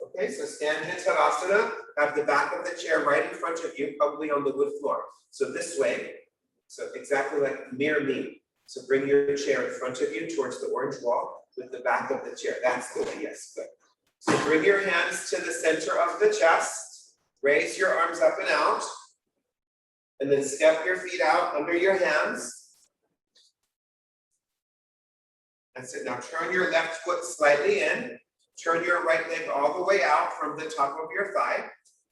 Okay, so stand in Tadasana, have the back of the chair right in front of you, probably on the wood floor. So this way, so exactly like mirror me. So bring your chair in front of you towards the orange wall with the back of the chair. That's the way, yes, good. So bring your hands to the center of the chest, raise your arms up and out, and then step your feet out under your hands. That's it. Now turn your left foot slightly in. Turn your right leg all the way out from the top of your thigh.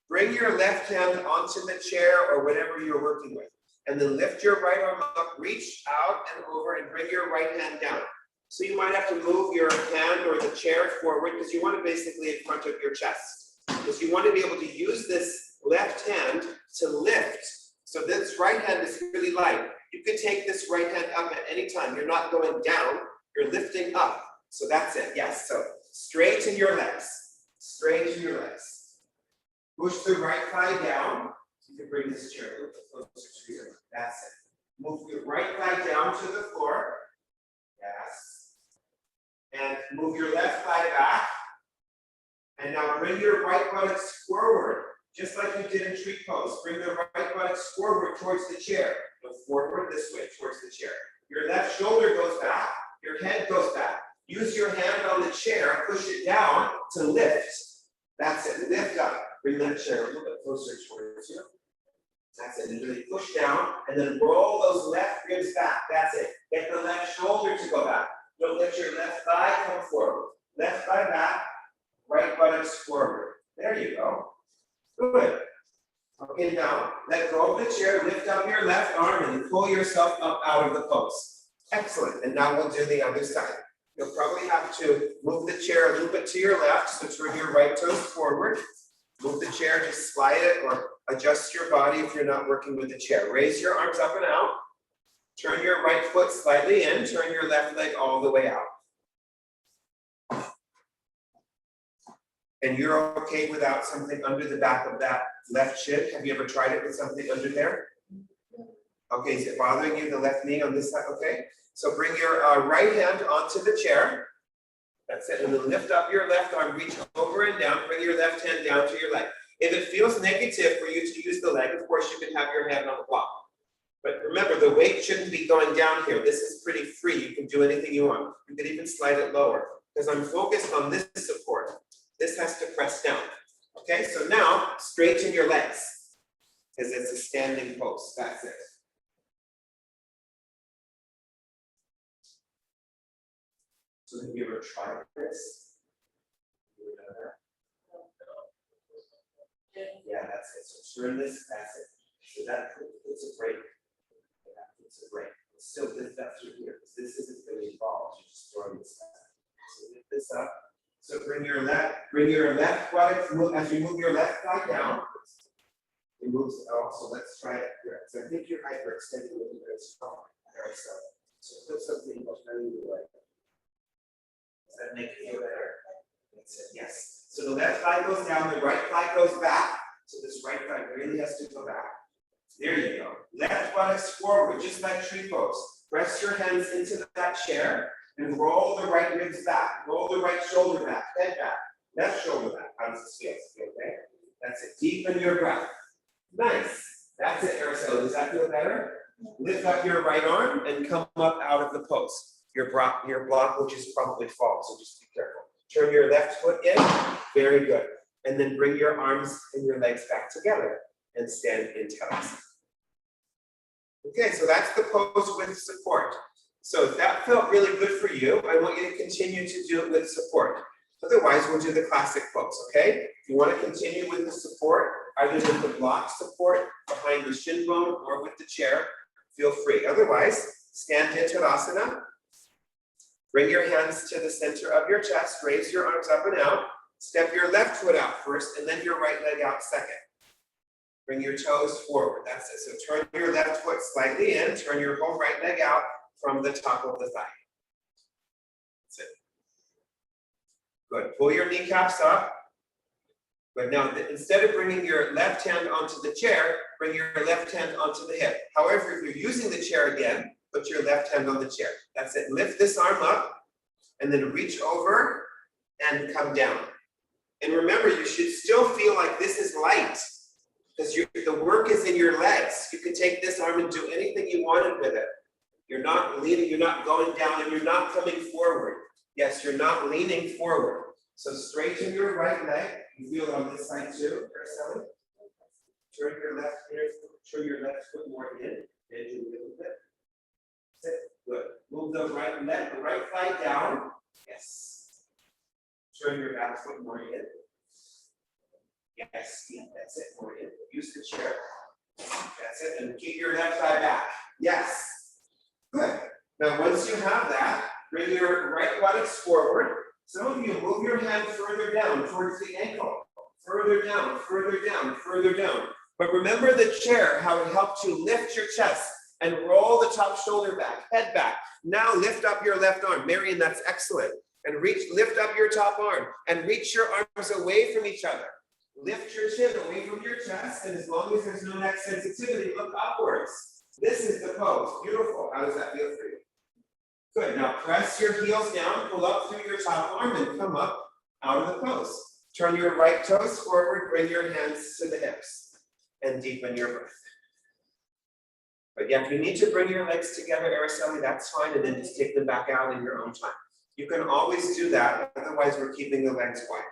Bring your left hand onto the chair or whatever you're working with. And then lift your right arm up, reach out and over and bring your right hand down. So you might have to move your hand or the chair forward because you want it basically in front of your chest. Because you want to be able to use this left hand to lift. So this right hand is really light. You can take this right hand up at any time. You're not going down. You're lifting up. So that's it. Yes. So straighten your legs. Straighten your legs. Push the right thigh down. You can bring this chair a little bit closer to you. That's it. Move your right thigh down to the floor. Yes. And move your left thigh back. And now bring your right buttocks forward, just like you did in tree pose. Bring the right buttocks forward towards the chair. Go forward this way towards the chair. Your left shoulder goes back. Your head goes back. Use your hand on the chair, push it down to lift. That's it, lift up. Bring that chair a little bit closer towards you. That's it, and really push down, and then roll those left ribs back. That's it. Get the left shoulder to go back. Don't let your left thigh come forward. Left thigh back, right buttocks forward. There you go. Good. Okay, now let go of the chair, lift up your left arm, and pull yourself up out of the pose. Excellent, and now we'll do the other side. You'll probably have to move the chair a little bit to your left, so turn your right toes forward. Move the chair, just slide it or adjust your body if you're not working with the chair. Raise your arms up and out. Turn your right foot slightly in, turn your left leg all the way out. And you're okay without something under the back of that left shin? Have you ever tried it with something under there? Okay, is it bothering you, the left knee on this side? Okay, so bring your right hand onto the chair. That's it, and then lift up your left arm, reach over and down, bring your left hand down to your leg. If it feels negative for you to use the leg, of course you can have your hand on the block. But remember, the weight shouldn't be going down here. This is pretty free. You can do anything you want. You can even slide it lower. Because I'm focused on this support. This has to press down. Okay, so now straighten your legs. Because it's a standing pose. That's it. So have you ever tried this? You ever done that? Yeah, that's it. So turn this, that's it. So that puts a break. That puts a break. Still lift up through here, because this isn't really involved. You're just throwing this back. So lift this up. So bring your left buttocks, as you move your left thigh down, it moves also. Let's try it here. So I think you're hyperextending a little bit strong. There, so put something behind your leg. Does that make you feel better? That's it. Yes. So the left thigh goes down, the right thigh goes back. So this right thigh really has to go back. There you go. Left buttocks forward, just like tree pose. Press your hands into that chair and roll the right ribs back. Roll the right shoulder back, head back, left shoulder back. How does this feel? Okay? That's it. Deepen your breath. Nice. That's it, Araceli. Does that feel better? Lift up your right arm and come up out of the pose. Your block, which is probably false, so just be careful. Turn your left foot in. Very good. And then bring your arms and your legs back together and stand in Talasana. Okay, so that's the pose with support. So if that felt really good for you, I want you to continue to do it with support. Otherwise, we'll do the classic pose, okay? If you want to continue with the support, either with the block support behind the shin bone or with the chair, feel free. Otherwise, stand in Tadasana. Bring your hands to the center of your chest, raise your arms up and out. Step your left foot out first, and then your right leg out second. Bring your toes forward, that's it. So turn your left foot slightly in, turn your whole right leg out from the top of the thigh. That's it. Good, pull your kneecaps up. But now, instead of bringing your left hand onto the chair, bring your left hand onto the hip. However, if you're using the chair again, put your left hand on the chair. That's it, lift this arm up, and then reach over and come down. And remember, you should still feel like this is light, because the work is in your legs. You can take this arm and do anything you wanted with it. You're not leaning, you're not going down, and you're not coming forward. Yes, you're not leaning forward. So straighten your right leg. You feel it on this side too, Araceli. Turn your left foot more in, bend you a little bit. Sit, good. Move the right thigh down. Yes. Turn your back foot more in. Yes, yeah, that's it, more in. Use the chair. That's it, and keep your left thigh back. Yes. Good. Now, once you have that, bring your right buttocks forward. Some of you move your hand further down towards the ankle. Further down, further down, further down. But remember the chair, how it helped you lift your chest and roll the top shoulder back, head back. Now lift up your left arm. Marion, that's excellent. And lift up your top arm and reach your arms away from each other. Lift your chin away from your chest, and as long as there's no neck sensitivity, look upwards. This is the pose. Beautiful. How does that feel for you? Good. Now press your heels down, pull up through your top arm, and come up out of the pose. Turn your right toes forward, bring your hands to the hips, and deepen your breath. But yeah, if you need to bring your legs together, Araceli, that's fine, and then just take them back out in your own time. You can always do that, otherwise we're keeping the legs wide.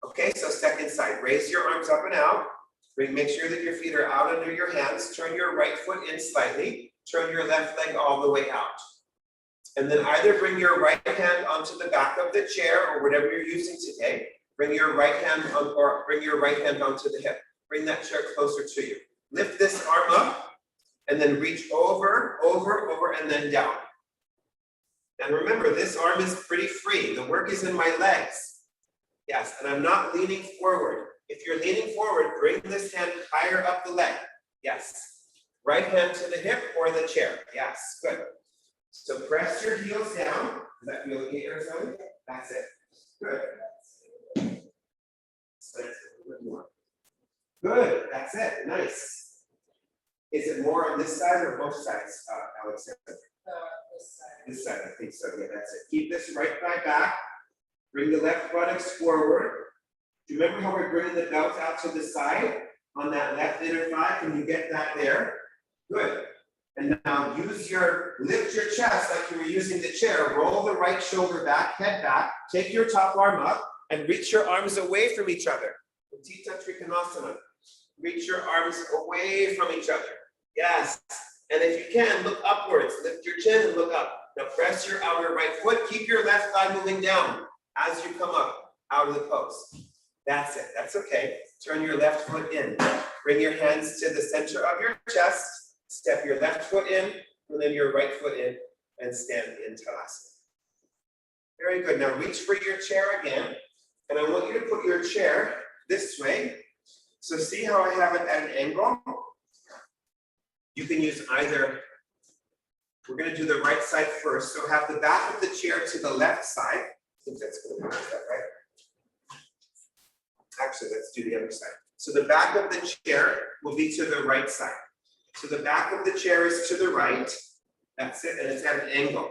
Okay, so second side, raise your arms up and out. Make sure that your feet are out under your hands. Turn your right foot in slightly. Turn your left leg all the way out. And then either bring your right hand onto the back of the chair or whatever you're using today. Bring your right hand onto the hip. Bring that chair closer to you. Lift this arm up and then reach over, and then down. And remember, this arm is pretty free. The work is in my legs. Yes, and I'm not leaning forward. If you're leaning forward, bring this hand higher up the leg. Yes. Right hand to the hip or the chair. Yes, good. So press your heels down. Does that feel okay, Araceli? That's it. Good. So that's a little bit more. Good, that's it. Nice. Is it more on this side or both sides, Alexander? This side. This side, I think so. Yeah, that's it. Keep this right thigh back. Bring the left buttocks forward. Do you remember how we're bringing the belt out to the side on that left inner thigh? Can you get that there? Good. And now lift your chest like you were using the chair. Roll the right shoulder back, head back. Take your top arm up and reach your arms away from each other. Uttanasana. Reach your arms away from each other. Yes. And if you can, look upwards. Lift your chin and look up. Now press your outer right foot. Keep your left thigh moving down as you come up out of the pose. That's it. That's okay. Turn your left foot in. Bring your hands to the center of your chest. Step your left foot in, and then your right foot in, and stand in Talasana. Very good. Now reach for your chair again. And I want you to put your chair this way. So see how I have it at an angle? You can use either. We're going to do the right side first. So have the back of the chair to the left side. I think that's going to match that, right? Actually, let's do the other side. So the back of the chair will be to the right side. So the back of the chair is to the right. That's it, and it's at an angle.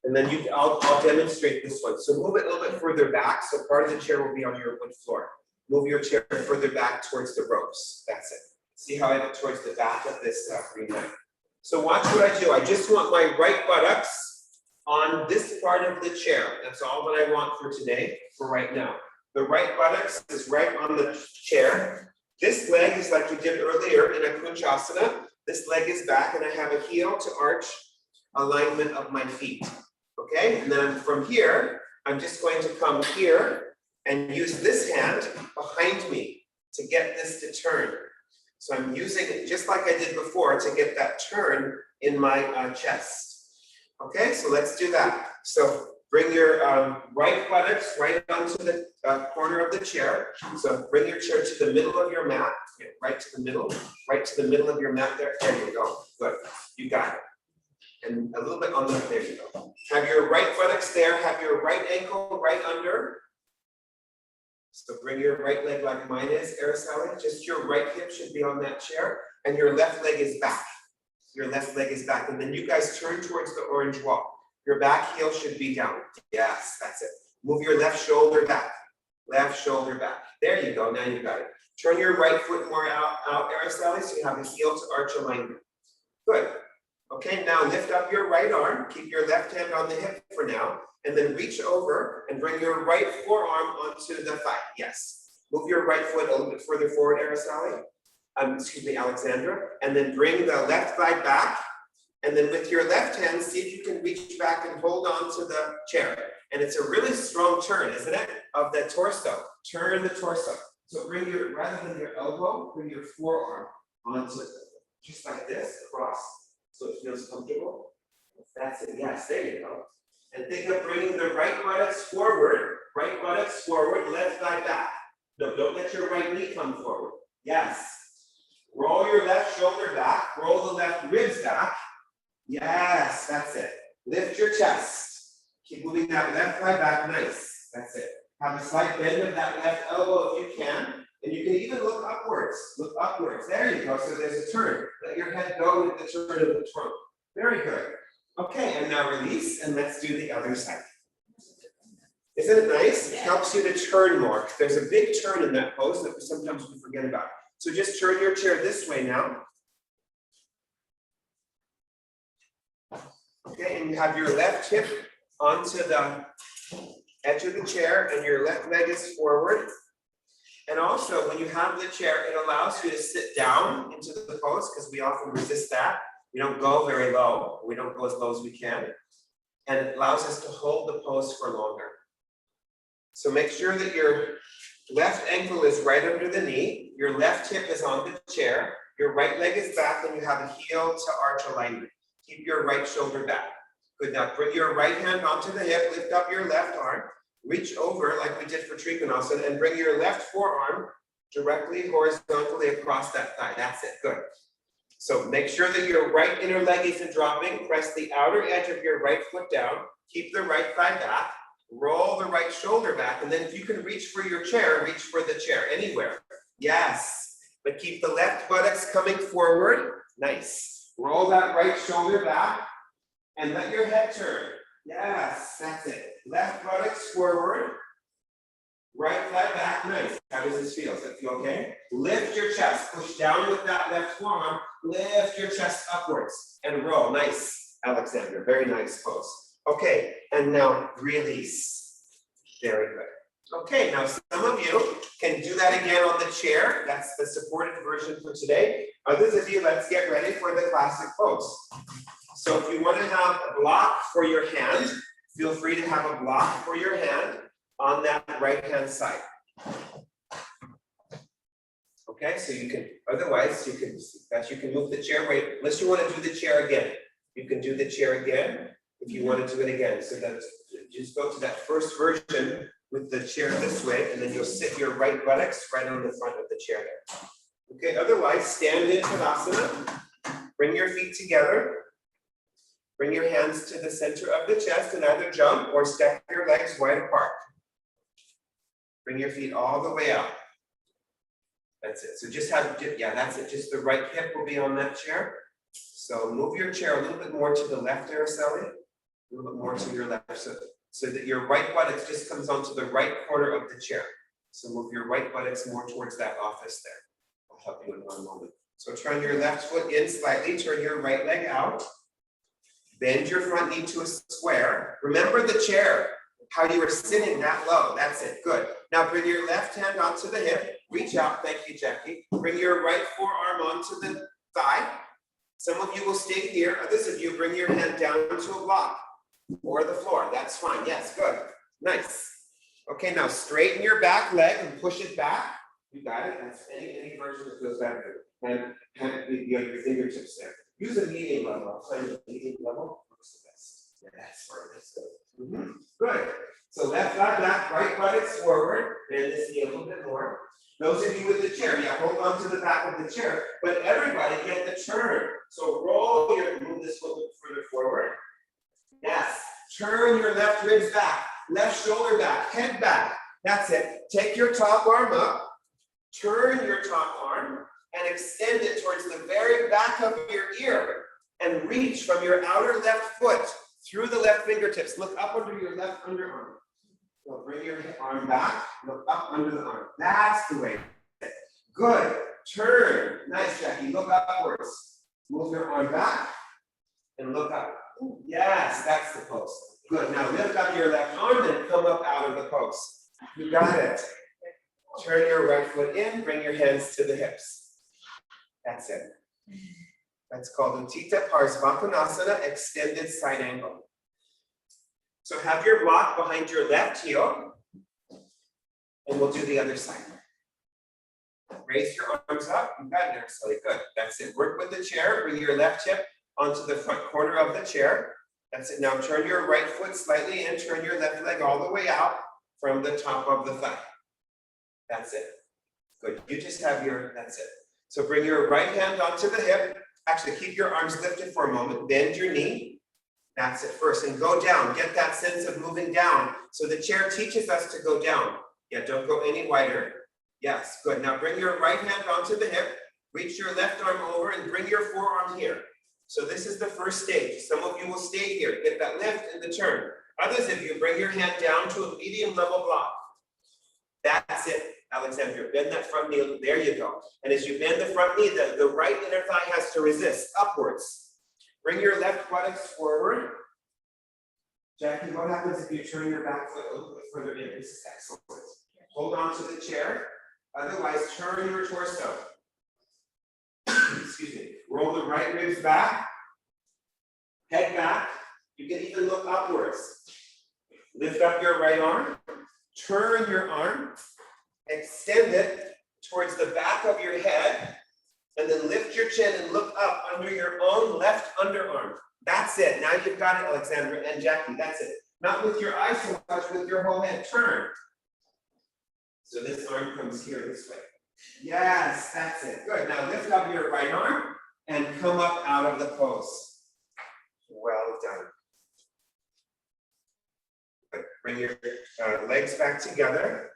And then I'll demonstrate this one. So move it a little bit further back. So part of the chair will be on your wood floor. Move your chair further back towards the ropes. That's it. See how I get towards the back of this green mat. So watch what I do. I just want my right buttocks on this part of the chair. That's all that I want for today, for right now. The right buttocks is right on the chair. This leg is like we did earlier in a Kunchasana. This leg is back and I have a heel to arch alignment of my feet. Okay, and then from here, I'm just going to come here and use this hand behind me to get this to turn. So I'm using it just like I did before to get that turn in my chest. Okay, so let's do that. So bring your right buttocks right onto the corner of the chair. So bring your chair to the middle of your mat, right to the middle of your mat there. There you go. Good, you got it. And a little bit on the, there you go. Have your right buttocks there, have your right ankle right under. So bring your right leg like mine is, Araceli. Just your right hip should be on that chair, and your left leg is back. Your left leg is back, and then you guys turn towards the orange wall. Your back heel should be down. Yes, that's it. Move your left shoulder back. Left shoulder back. There you go, now you got it. Turn your right foot more out, Araceli, so you have a heel to arch alignment. Good. Okay, now lift up your right arm, keep your left hand on the hip for now, and then reach over and bring your right forearm onto the thigh. Yes. Move your right foot a little bit further forward, Araceli. Excuse me, Alexandra. And then bring the left thigh back. And then with your left hand, see if you can reach back and hold on to the chair. And it's a really strong turn, isn't it? Of the torso. Turn the torso. So bring your, rather than your elbow, bring your forearm onto it. Just like this, across. So it feels comfortable. That's it. Yes, there you go. And think of bringing the right buttocks forward, left thigh back. No, don't let your right knee come forward. Yes. Roll your left shoulder back, roll the left ribs back. Yes, that's it. Lift your chest. Keep moving that left thigh back, nice. That's it. Have a slight bend of that left elbow if you can. And you can even look upwards. Look upwards. There you go. So there's a turn. Let your head go with the turn of the trunk. Very good. Okay, and now release, and let's do the other side. Isn't it nice? It helps you to turn more. There's a big turn in that pose that sometimes we forget about. So just turn your chair this way now. Okay, and you have your left hip onto the edge of the chair, and your left leg is forward. And also, when you have the chair, it allows you to sit down into the pose, because we often resist that. We don't go very low. We don't go as low as we can. And it allows us to hold the pose for longer. So make sure that your left ankle is right under the knee. Your left hip is on the chair. Your right leg is back, and you have a heel to arch alignment. Keep your right shoulder back. Good. Now bring your right hand onto the hip. Lift up your left arm. Reach over like we did for Trikonasana, and bring your left forearm directly horizontally across that thigh. That's it. Good. So make sure that your right inner leg isn't dropping. Press the outer edge of your right foot down. Keep the right thigh back. Roll the right shoulder back. And then if you can reach for your chair, reach for the chair anywhere. Yes. But keep the left buttocks coming forward. Nice. Roll that right shoulder back and let your head turn. Yes, that's it. Left buttocks forward. Right thigh back, nice. How does this feel? Does it feel okay? Lift your chest, push down with that left forearm, lift your chest upwards and roll. Nice, Alexander, very nice pose. Okay, and now release. Very good. Okay, now some of you can do that again on the chair. That's the supported version for today. Others of you, let's get ready for the classic pose. So if you want to have a block for your hand, feel free to have a block for your hand on that right-hand side. Okay, so you can, otherwise you can move the chair, wait, unless you want to do the chair again. You can do the chair again if you want to do it again. So that just go to that first version with the chair this way, and then you'll sit your right buttocks right on the front of the chair there. Okay, otherwise stand in Tadasana, bring your feet together, bring your hands to the center of the chest and either jump or step your legs wide apart. Bring your feet all the way up. That's it. So just have, yeah, that's it. Just the right hip will be on that chair. So move your chair a little bit more to the left, Araceli. A little bit more to your left, so that your right buttocks just comes onto the right corner of the chair. So move your right buttocks more towards that office there. I'll help you in one moment. So turn your left foot in slightly, turn your right leg out. Bend your front knee to a square. Remember the chair, how you were sitting that low. That's it, good. Now bring your left hand onto the hip. Reach out, thank you, Jackie. Bring your right forearm onto the thigh. Some of you will stay here. Others of you bring your hand down to a block or the floor. That's fine, yes, good, nice. Okay, now straighten your back leg and push it back. You got it, that's any version that feels better. And your fingertips there. Use a medium level. I'll find a medium level. Works the best. Yeah, that's fine. That's good. Good. So left thigh back, right buttocks forward. Bend this knee a little bit more. Those of you with the chair, yeah, hold on to the back of the chair. But everybody get the turn. So roll your, move this foot further forward. Yes. Turn your left ribs back, left shoulder back, head back. That's it. Take your top arm up. Turn your top arm and extend it towards the very back of your ear and reach from your outer left foot through the left fingertips. Look up under your left underarm. So bring your arm back, look up under the arm. That's the way. Good. Turn. Nice, Jackie. Look upwards. Move your arm back and look up. Yes, that's the pose. Good. Now lift up your left arm and come up out of the pose. You got it. Turn your right foot in, bring your hands to the hips. That's it. That's called Uttanasana Pasvanasana, extended side angle. So have your block behind your left heel, and we'll do the other side. Raise your arms up. You got it there, Sally. Good. That's it. Work with the chair. Bring your left hip onto the front corner of the chair. That's it. Now turn your right foot slightly in. Turn your left leg all the way out from the top of the thigh. That's it. Good. You just have your, that's it. So bring your right hand onto the hip. Actually, keep your arms lifted for a moment. Bend your knee. That's it first. And go down. Get that sense of moving down. So the chair teaches us to go down. Yeah, don't go any wider. Yes, good. Now bring your right hand onto the hip. Reach your left arm over and bring your forearm here. So this is the first stage. Some of you will stay here. Get that lift and the turn. Others of you bring your hand down to a medium level block. That's it. Alexandra, bend that front knee, there you go. And as you bend the front knee, the right inner thigh has to resist upwards. Bring your left buttocks forward. Jackie, what happens if you turn your back foot a little bit further in? This is excellent. Hold on to the chair, otherwise turn your torso. Excuse me. Roll the right ribs back, head back. You can even look upwards. Lift up your right arm, turn your arm, extend it towards the back of your head, and then lift your chin and look up under your own left underarm. That's it. Now you've got it, Alexandra and Jackie. That's it. Not with your eyes so much, with your whole head. Turn. So this arm comes here this way. Yes, that's it. Good. Now lift up your right arm and come up out of the pose. Well done. Good. Bring your legs back together.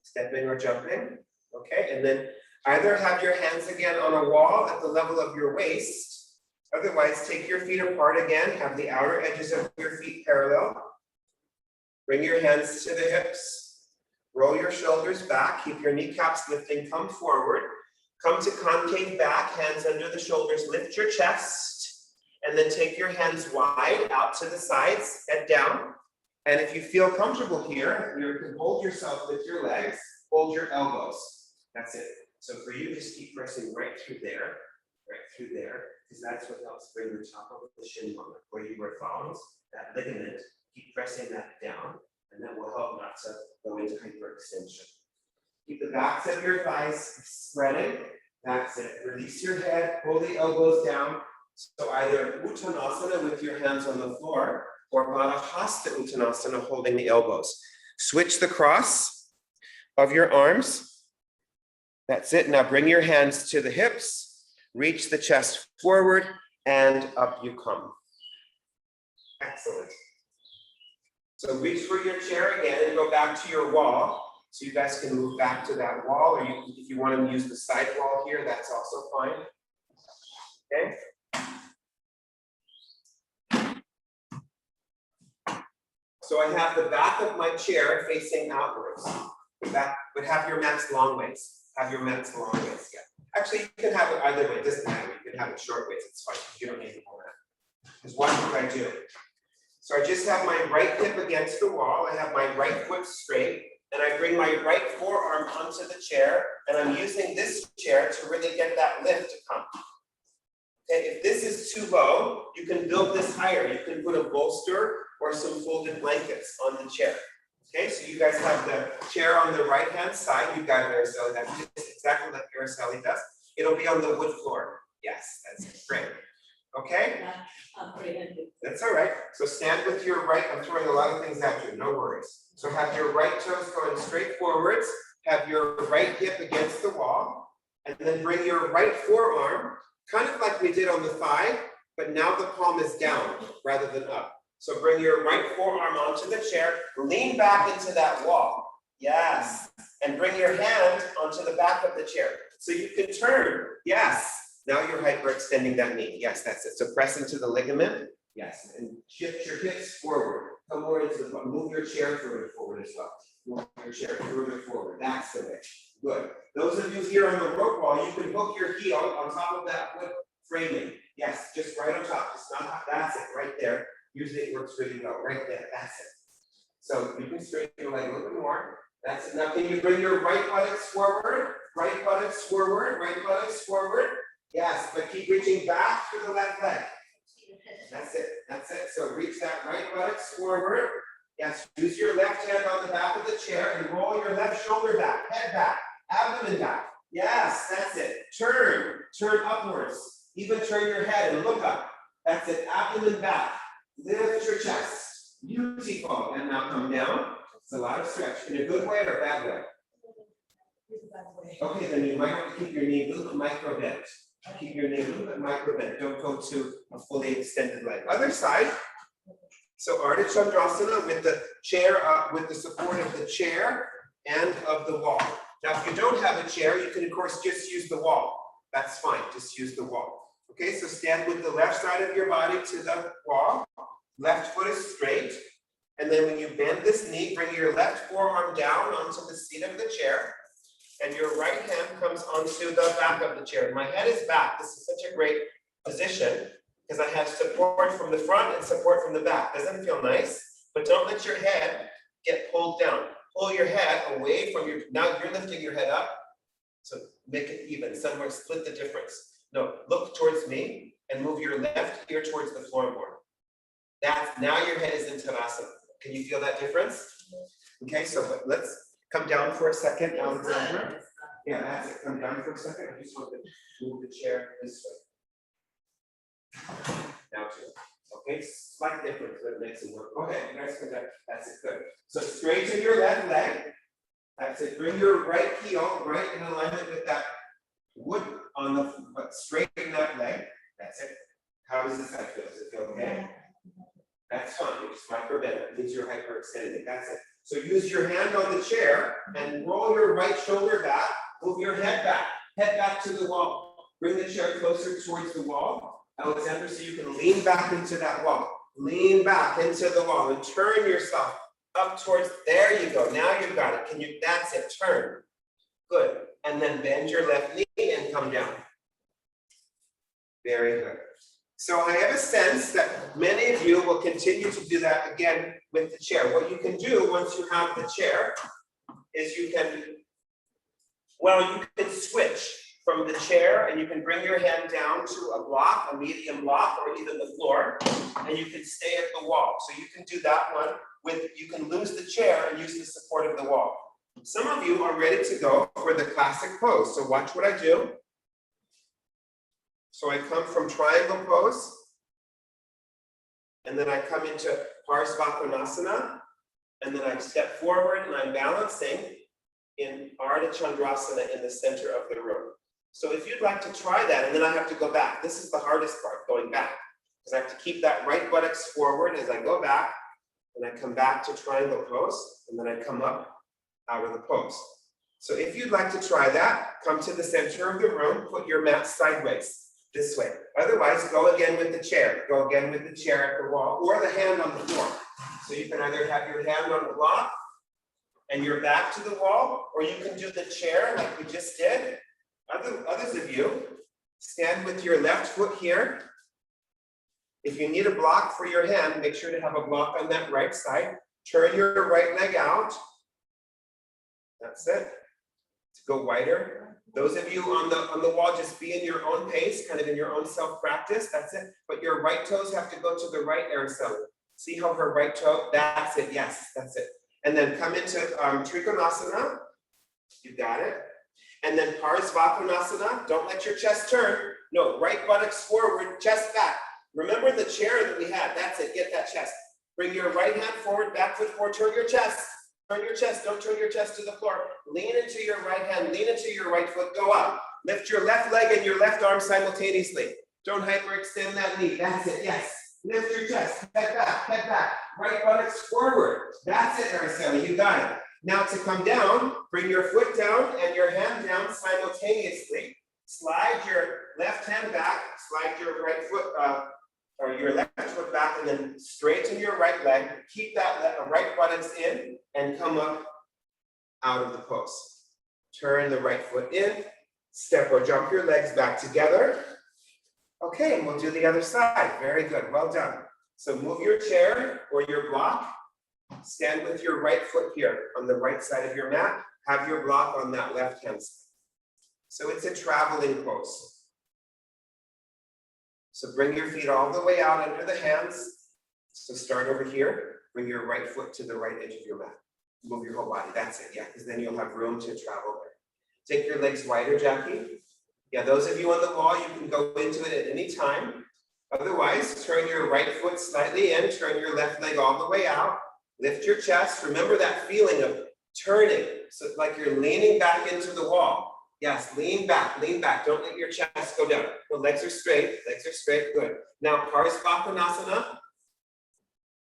Stepping or jumping. Okay, and then either have your hands again on a wall at the level of your waist. Otherwise, take your feet apart again. Have the outer edges of your feet parallel. Bring your hands to the hips. Roll your shoulders back. Keep your kneecaps lifting. Come forward. Come to concave back. Hands under the shoulders. Lift your chest. And then take your hands wide out to the sides. Head down. And if you feel comfortable here, you can hold yourself with your legs. Hold your elbows. That's it. So for you, just keep pressing right through there. Right through there. because that's what helps bring the top of the shin bone, where you wear thongs, that ligament, keep pressing that down, and that will help not to go into hyperextension. Keep the backs of your thighs spreading. That's it. Release your head, pull the elbows down. So either Uttanasana with your hands on the floor, or Baddha Uttanasana holding the elbows. Switch the cross of your arms. That's it. Now bring your hands to the hips, reach the chest forward, and up you come. Excellent. So reach for your chair again and go back to your wall. So you guys can move back to that wall, or if you want to use the side wall here, that's also fine. Okay. So I have the back of my chair facing outwards. That would have your mats long ways. Have your mats long ways. Yeah. Actually, you can have it either way. It doesn't matter. You can have it short ways. It's fine. You don't need the whole mat. Because what do I do? So I just have my right hip against the wall. I have my right foot straight. And I bring my right forearm onto the chair. And I'm using this chair to really get that lift to come. Okay, if this is too low, you can build this higher. You can put a bolster or some folded blankets on the chair. Okay, so you guys have the chair on the right-hand side. You've got Araceli. That's just exactly like Araceli does. It'll be on the wood floor. Yes, that's great. Okay? That's all right. So stand with your right. I'm throwing a lot of things at you. No worries. So have your right toes going straight forwards. Have your right hip against the wall. And then bring your right forearm, kind of like we did on the thigh, but now the palm is down rather than up. So bring your right forearm onto the chair, lean back into that wall. Yes. And bring your hand onto the back of the chair. So you can turn. Yes. Now you're hyperextending that knee. Yes, that's it. So press into the ligament. Yes. And shift your hips forward. Come more into the, move your chair further forward as well. Move your chair further forward. That's the way. Good. Those of you here on the rope wall, you can hook your heel on top of that wood framing. Yes, just right on top. It's not, that's it, right there. Usually it works really well, right there. That's it. So you can straighten your leg a little bit more. That's it. Now can you bring your right buttocks forward? Right buttocks forward, right buttocks forward. Yes, but keep reaching back to the left leg. That's it, that's it. So reach that right buttocks forward. Yes, use your left hand on the back of the chair and roll your left shoulder back, head back, abdomen back. Yes, that's it. Turn upwards. Even turn your head and look up. That's it, abdomen back. Lift your chest. Beautiful. And now come down. It's a lot of stretch. In a good way or a bad way? Okay, then you might have to keep your knee a little bit micro bent. Keep your knee a little bit micro bent. Don't go to a fully extended leg. Other side. So Ardha Chandrasana with the chair up, with the support of the chair and of the wall. Now, if you don't have a chair, you can of course just use the wall. That's fine. Just use the wall. Okay, so stand with the left side of your body to the wall. Left foot is straight. And then when you bend this knee, bring your left forearm down onto the seat of the chair. And your right hand comes onto the back of the chair. My head is back. This is such a great position because I have support from the front and support from the back. Doesn't feel nice, but don't let your head get pulled down. Pull your head away from your, now you're lifting your head up. So make it even, somewhere split the difference. No, look towards me and move your left ear towards the floorboard. That's, now your head is in Tadasana. Can you feel that difference? Okay, so let's come down for a second, Alexandra. Yeah, that's it. Come down for a second. I just want to move the chair this way. Now two. Okay, slight difference, but it makes it work. Go ahead, you guys can do that. That's it, good. So straighten your left leg. That's it. Bring your right heel right in alignment with that wood on the, but straighten that leg. That's it. How does this side feel? Does it feel okay? That's fine. You just micro bend. It means you're hyperextended. That's it. So use your hand on the chair and roll your right shoulder back. Move your head back to the wall. Bring the chair closer towards the wall, Alexander, so you can lean back into that wall. Lean back into the wall and turn yourself up towards, there you go. Now you've got it. Can you, that's it, turn. Good. And then bend your left knee and come down. Very good. So I have a sense that many of you will continue to do that again with the chair. What you can do once you have the chair is you can, well, you can switch from the chair, and you can bring your hand down to a block, a medium block, or even the floor, and you can stay at the wall. So you can do that one with, you can lose the chair and use the support of the wall. Some of you are ready to go for the classic pose. So watch what I do. So I come from triangle pose, and then I come into Vas Fastikasana, and then I step forward and I'm balancing in Ardha Chandrasana in the center of the room. So if you'd like to try that, and then I have to go back. This is the hardest part, going back, because I have to keep that right buttocks forward as I go back, and I come back to triangle pose, and then I come up out of the pose. So if you'd like to try that, come to the center of the room, put your mat sideways, this way. Otherwise, go again with the chair. Go again with the chair at the wall, or the hand on the floor. So you can either have your hand on the block, and your back to the wall, or you can do the chair like we just did. Others of you, stand with your left foot here. If you need a block for your hand, make sure to have a block on that right side. Turn your right leg out. That's it. To go wider. Those of you on the wall, just be in your own pace, kind of in your own self-practice. That's it. But your right toes have to go to the right, Araceli. See how her right toe, that's it, yes, that's it. And then come into Trikonasana. You got it. And then Parsvakonasana. Don't let your chest turn. No, right buttocks forward, chest back. Remember the chair that we had. That's it. Get that chest. Bring your right hand forward, back foot forward. Turn your chest. Turn your chest. Don't turn your chest to the floor. Lean into your right hand. Lean into your right foot. Go up. Lift your left leg and your left arm simultaneously. Don't hyperextend that knee. That's it. Yes. Lift your chest. Head back. Head back. Right buttocks forward. That's it, Araceli. You got it. Now to come down, bring your foot down and your hand down simultaneously. Slide your left hand back, slide your right foot, or your left foot back, and then straighten your right leg. Keep that right buttocks in and come up out of the pose. Turn the right foot in, step or jump your legs back together. Okay, and we'll do the other side. Very good, well done. So move your chair or your block. Stand with your right foot here on the right side of your mat. Have your block on that left hand side. So it's a traveling pose. So bring your feet all the way out under the hands. So start over here. Bring your right foot to the right edge of your mat. Move your whole body. That's it. Yeah, because then you'll have room to travel there. Take your legs wider, Jackie. Yeah, those of you on the wall, you can go into it at any time. Otherwise, turn your right foot slightly in. Turn your left leg all the way out. Lift your chest. Remember that feeling of turning. So it's like you're leaning back into the wall. Yes, lean back, lean back. Don't let your chest go down. The legs are straight, good. Now, Parsvakonasana.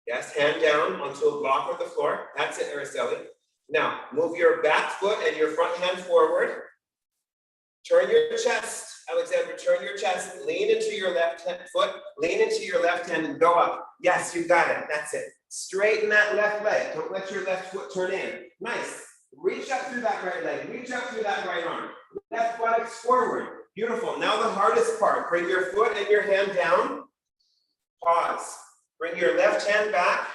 Yes, hand down onto a block or the floor. That's it, Araceli. Now, move your back foot and your front hand forward. Turn your chest, Alexander, turn your chest. Lean into your left foot, lean into your left hand and go up. Yes, you got it, that's it. Straighten that left leg. Don't let your left foot turn in. Nice. Reach up through that right leg. Reach up through that right arm. Left buttocks forward. Beautiful. Now the hardest part. Bring your foot and your hand down. Pause. Bring your left hand back.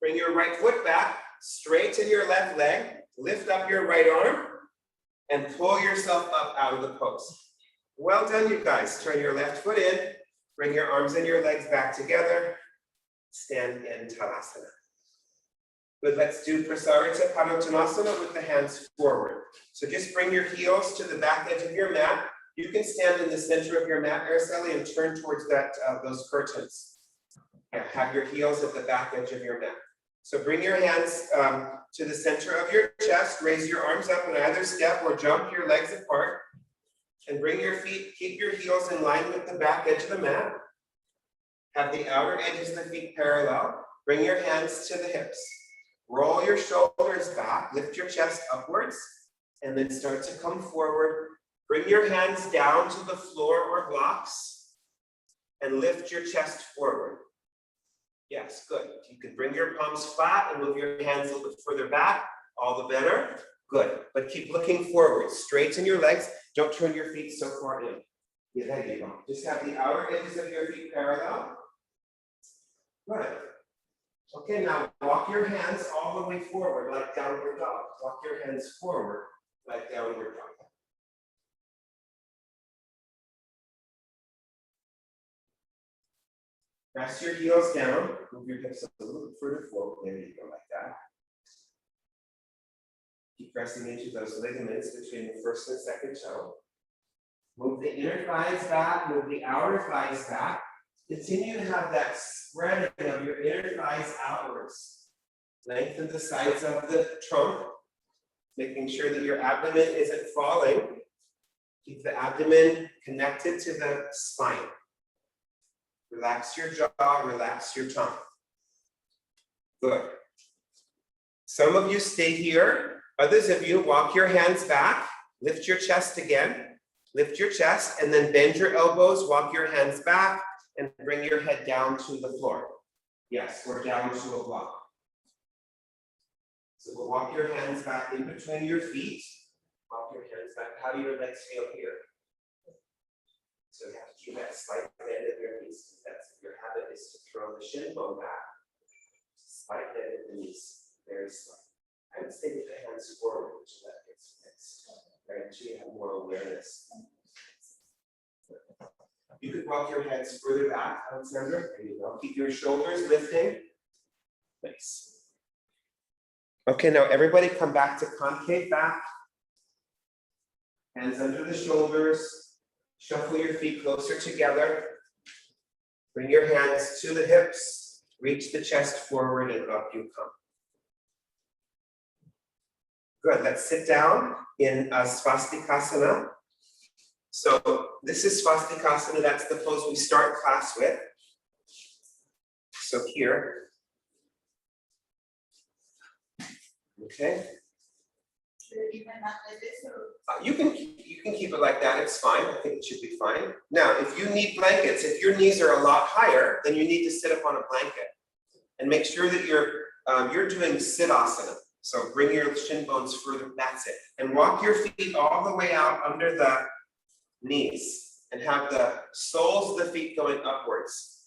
Bring your right foot back. Straighten your left leg. Lift up your right arm. And pull yourself up out of the pose. Well done, you guys. Turn your left foot in. Bring your arms and your legs back together. Stand in Talasana. Good, let's do Prasarita Padottanasana with the hands forward. So just bring your heels to the back edge of your mat. You can stand in the center of your mat, Araceli, and turn towards that those curtains. Yeah, have your heels at the back edge of your mat. So bring your hands to the center of your chest. Raise your arms up in either step or jump your legs apart. And bring your feet, keep your heels in line with the back edge of the mat. Have the outer edges of the feet parallel. Bring your hands to the hips. Roll your shoulders back, lift your chest upwards, and then start to come forward. Bring your hands down to the floor or blocks, and lift your chest forward. Yes, good. You can bring your palms flat and move your hands a little bit further back, all the better. Good, but keep looking forward. Straighten your legs. Don't turn your feet so far in. Yeah, there you go. Just have the outer edges of your feet parallel. Good. Okay, now walk your hands all the way forward like downward dog. Walk your hands forward like downward dog. Press your heels down, move your hips a little bit further forward. There you go, like that. Keep pressing into those ligaments between the first and second toe. Move the inner thighs back, move the outer thighs back. Continue to have that spreading of your inner thighs outwards. Lengthen the sides of the trunk, making sure that your abdomen isn't falling. Keep the abdomen connected to the spine. Relax your jaw, relax your tongue. Good. Some of you stay here. Others of you walk your hands back, lift your chest again, lift your chest, and then bend your elbows, walk your hands back, and bring your head down to the floor. Yes, or down to a block. So we'll walk your hands back in between your feet. Walk your hands back. How do your legs feel here? So you have to keep that slight bend of your knees. That's your habit is to throw the shin bone back. Slight bend of the knees. Very slight. I would say with the hands forward, which that gets fixed. Right? So you have more awareness. You could walk your hands further back, Alexander. There you go. Keep your shoulders lifting. Nice. Okay, now everybody come back to concave back. Hands under the shoulders. Shuffle your feet closer together. Bring your hands to the hips. Reach the chest forward and up you come. Good, let's sit down in Vas Fastikasana. So this is Fastikasana, that's the pose we start class with. So here. Okay. You can keep it like that, it's fine. I think it should be fine. Now, if you need blankets, if your knees are a lot higher, then you need to sit up on a blanket. And make sure that you're doing Tadasana. So bring your shin bones further, that's it. And walk your feet all the way out under the knees and have the soles of the feet going upwards.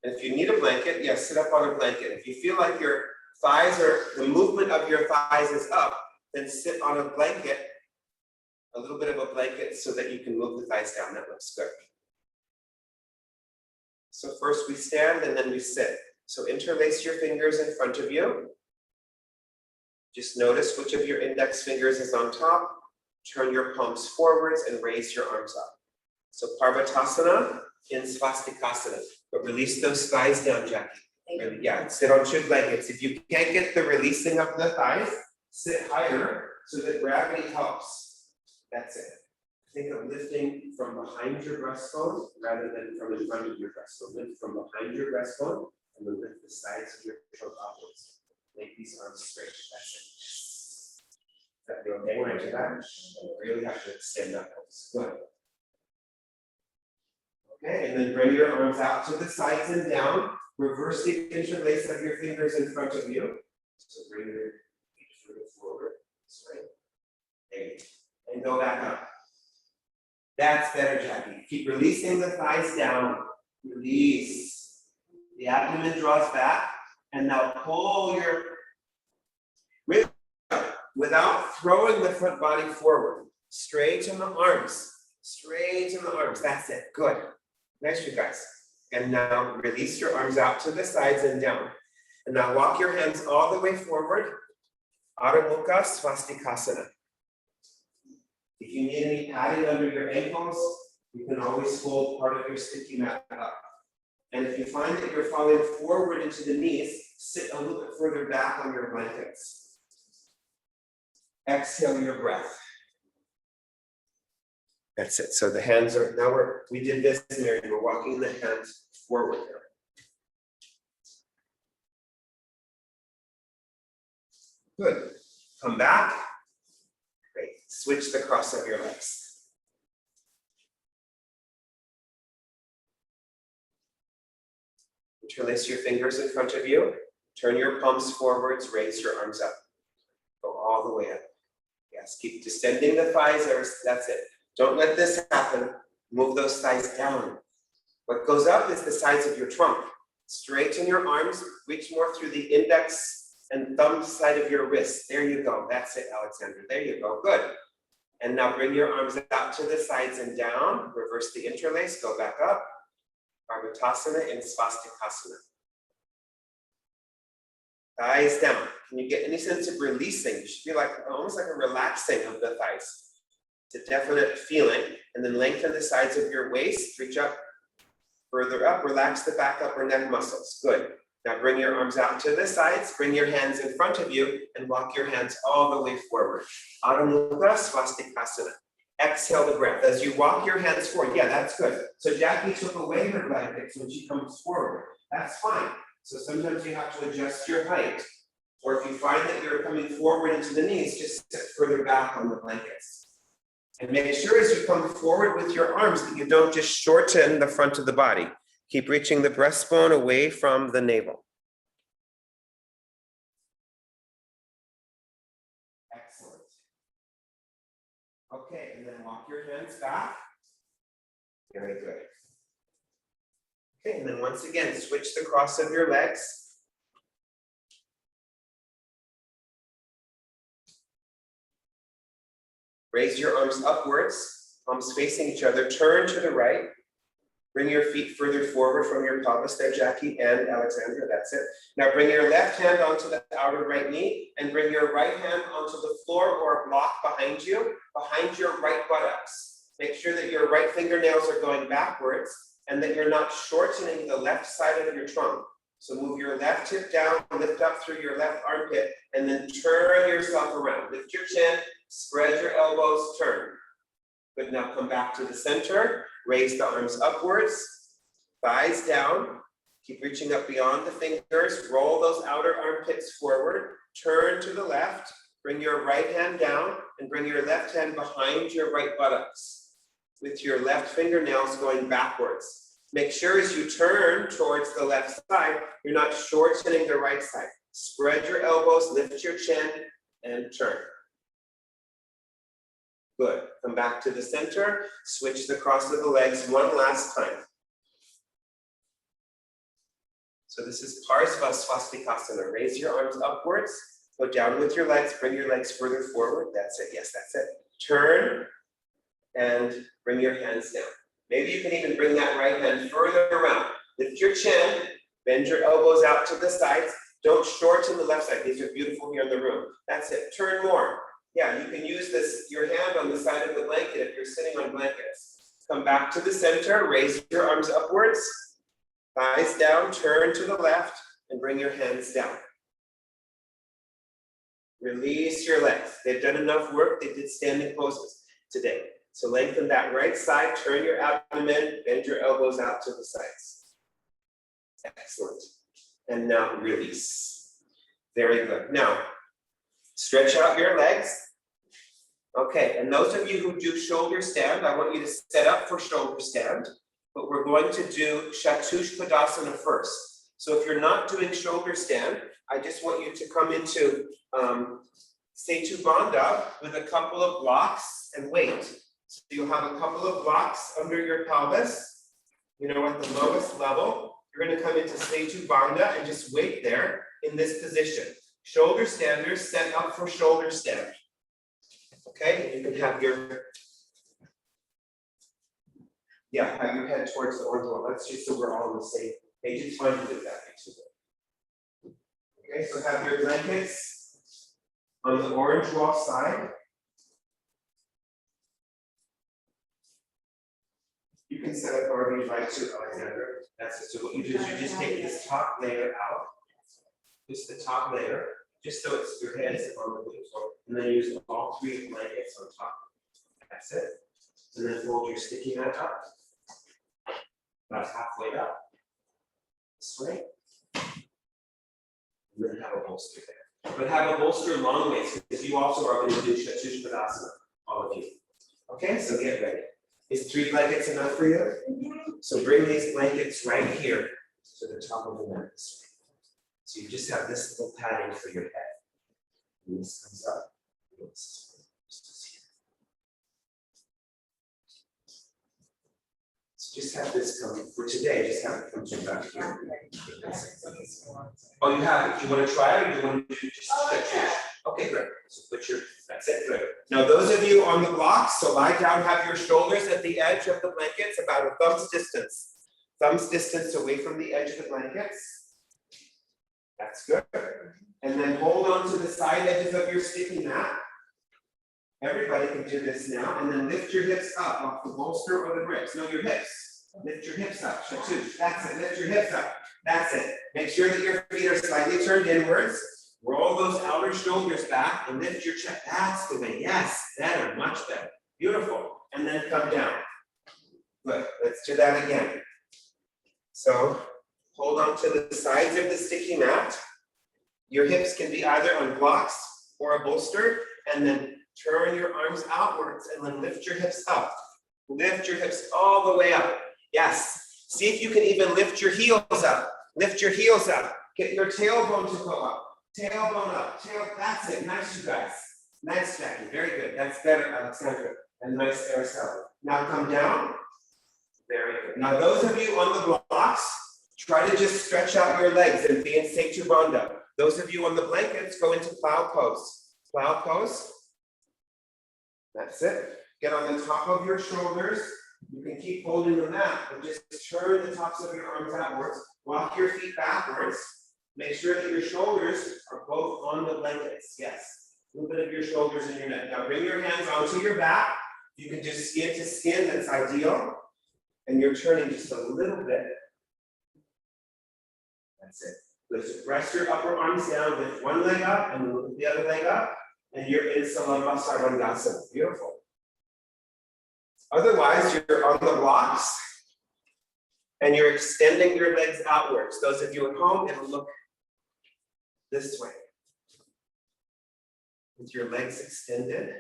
And if you need a blanket, yes, sit up on a blanket. If you feel like your thighs the movement of your thighs is up, then sit on a blanket, a little bit of a blanket so that you can move the thighs down. That looks good. So first we stand and then we sit. So interlace your fingers in front of you. Just notice which of your index fingers is on top. Turn your palms forwards and raise your arms up. So Parvatasana in Svastikasana. But release those thighs down, Jackie. Really, yeah, sit on two blankets. If you can't get the releasing of the thighs, sit higher so that gravity helps. That's it. Think of lifting from behind your breastbone rather than from in front of your breastbone. Lift from behind your breastbone and then lift the sides of your trunk upwards. Make these arms straight. That's it. Is that okay when I do that? You really have to extend up. Good. Okay, and then bring your arms out to the sides and down. Reverse the interlace of your fingers in front of you. So bring your feet further forward. This way. There you go. And go back up. That's better, Jackie. Keep releasing the thighs down. Release. The abdomen draws back. And now pull your ribs up without throwing the front body forward. Straighten the arms. Straighten the arms. That's it. Good. Nice, you guys. And now release your arms out to the sides and down. And now walk your hands all the way forward. Adho Mukha Swastikasana. If you need any padding under your ankles, you can always fold part of your sticky mat up. And if you find that you're falling forward into the knees, sit a little bit further back on your blankets. Exhale your breath. That's it. So the hands are, now we did this, Mary, we're walking the hands forward there. Good. Come back. Great. Switch the cross of your legs. Interlace your fingers in front of you. Turn your palms forwards, raise your arms up. Go all the way up. Yes, keep descending the thighs. That's it. Don't let this happen. Move those thighs down. What goes up is the sides of your trunk. Straighten your arms, reach more through the index and thumb side of your wrist. There you go. That's it, Alexander. There you go. Good. And now bring your arms out to the sides and down. Reverse the interlace. Go back up. our Uttanasana in Svastikasana. Thighs down. Can you get any sense of releasing? You should feel like almost like a relaxing of the thighs. It's a definite feeling. And then lengthen the sides of your waist. Reach up, further up. Relax the back upper neck muscles. Good. Now bring your arms out to the sides. Bring your hands in front of you and walk your hands all the way forward. Adho Mukha Swastikasana. Exhale the breath. As you walk your hands forward. Yeah, that's good. So Jackie took away her blankets when she comes forward. That's fine. So sometimes you have to adjust your height. Or if you find that you're coming forward into the knees, just sit further back on the blankets. And make sure as you come forward with your arms that you don't just shorten the front of the body. Keep reaching the breastbone away from the navel. Excellent. Okay, and then walk your hands back. Very good. Okay, and then once again, switch the cross of your legs. Raise your arms upwards, palms facing each other. Turn to the right. Bring your feet further forward from your pelvis there, Jackie and Alexandra, that's it. Now bring your left hand onto the outer right knee and bring your right hand onto the floor or a block behind you, behind your right buttocks. Make sure that your right fingernails are going backwards and that you're not shortening the left side of your trunk. So move your left hip down, lift up through your left armpit, and then turn yourself around. Lift your chin, spread your elbows, turn. Good, now come back to the center. Raise the arms upwards, thighs down. Keep reaching up beyond the fingers. Roll those outer armpits forward. Turn to the left. Bring your right hand down and bring your left hand behind your right buttocks with your left fingernails going backwards. Make sure as you turn towards the left side, you're not shortening the right side. Spread your elbows, lift your chin, and turn. Good. Come back to the center. Switch the cross of the legs one last time. So this is Vas Fastikasana. Raise your arms upwards. Go down with your legs. Bring your legs further forward. That's it. Yes, that's it. Turn and bring your hands down. Maybe you can even bring that right hand further around. Lift your chin. Bend your elbows out to the sides. Don't shorten the left side. These are beautiful here in the room. That's it. Turn more. Yeah, you can use your hand on the side of the blanket if you're sitting on blankets. Come back to the center, raise your arms upwards, thighs down, turn to the left, and bring your hands down. Release your legs. They've done enough work. They did standing poses today. So lengthen that right side, turn your abdomen, bend your elbows out to the sides. Excellent. And now release. Very good. Now, stretch out your legs. Okay, and those of you who do shoulder stand, I want you to set up for shoulder stand, but we're going to do Tadasana first. So if you're not doing shoulder stand, I just want you to come into Setu Bandha with a couple of blocks and wait. So you'll have a couple of blocks under your pelvis, at the lowest level. You're going to come into Setu Bandha and just wait there in this position. Shoulder standers set up for shoulder stand. Okay, you can have your head towards the orange wall. That's just so we're all on the same page. It's fine to do that. Okay, so have your blankets on the orange wall side. You can set up however you'd like to, Alexander. That's it. So what you do is you just take this top layer out. Just the top layer, just so it's your head is on the floor, and then use all three blankets on top. That's it. And then fold your sticky mat up, about halfway up, this way. And then have a bolster there. But have a bolster long ways, because you also are going to do Tadasana, all of you. Okay, so get ready. Is 3 blankets enough for you? So bring these blankets right here to the top of the mat. So you just have this little padding for your head. And this comes up. So just have this come for today. Just have it come to back here. Oh, you have it. Do you want to try it, or do you want to do just stretch? Okay, great. So that's it. Good. Now, those of you on the blocks, so lie down. Have your shoulders at the edge of the blankets, about a thumb's distance. Thumbs distance away from the edge of the blankets. That's good. And then hold on to the side edges of your sticky mat. Everybody can do this now. And then lift your hips up off the bolster or the bricks. No, your hips. Lift your hips up. Shatush. That's it. Lift your hips up. That's it. Make sure that your feet are slightly turned inwards. Roll those outer shoulders back and lift your chest. That's the way. Yes, better, much better. Beautiful. And then come down. Good. Let's do that again. So hold on to the sides of the sticky mat. Your hips can be either on blocks or a bolster, and then turn your arms outwards and then lift your hips up. Lift your hips all the way up. Yes. See if you can even lift your heels up. Lift your heels up. Get your tailbone to go up. Tailbone up. That's it. Nice, you guys. Nice, Jackie. Very good. That's better, Alexandra. And nice, Araceli. Now come down. Very good. Now those of you on the blocks, try to just stretch out your legs and be in Setu Bandha. Those of you on the blankets, go into Plow Pose. Plow Pose. That's it. Get on the top of your shoulders. You can keep holding the mat, but just turn the tops of your arms outwards. Walk your feet backwards. Make sure that your shoulders are both on the blankets. Yes. A little bit of your shoulders and your neck. Now bring your hands onto your back. You can do skin to skin. That's ideal. And you're turning just a little bit. That's it. Lift, press your upper arms down, lift one leg up and lift the other leg up, and you're in Namaskarasana. Beautiful. Otherwise, you're on the blocks and you're extending your legs outwards. Those of you at home, it'll look this way. With your legs extended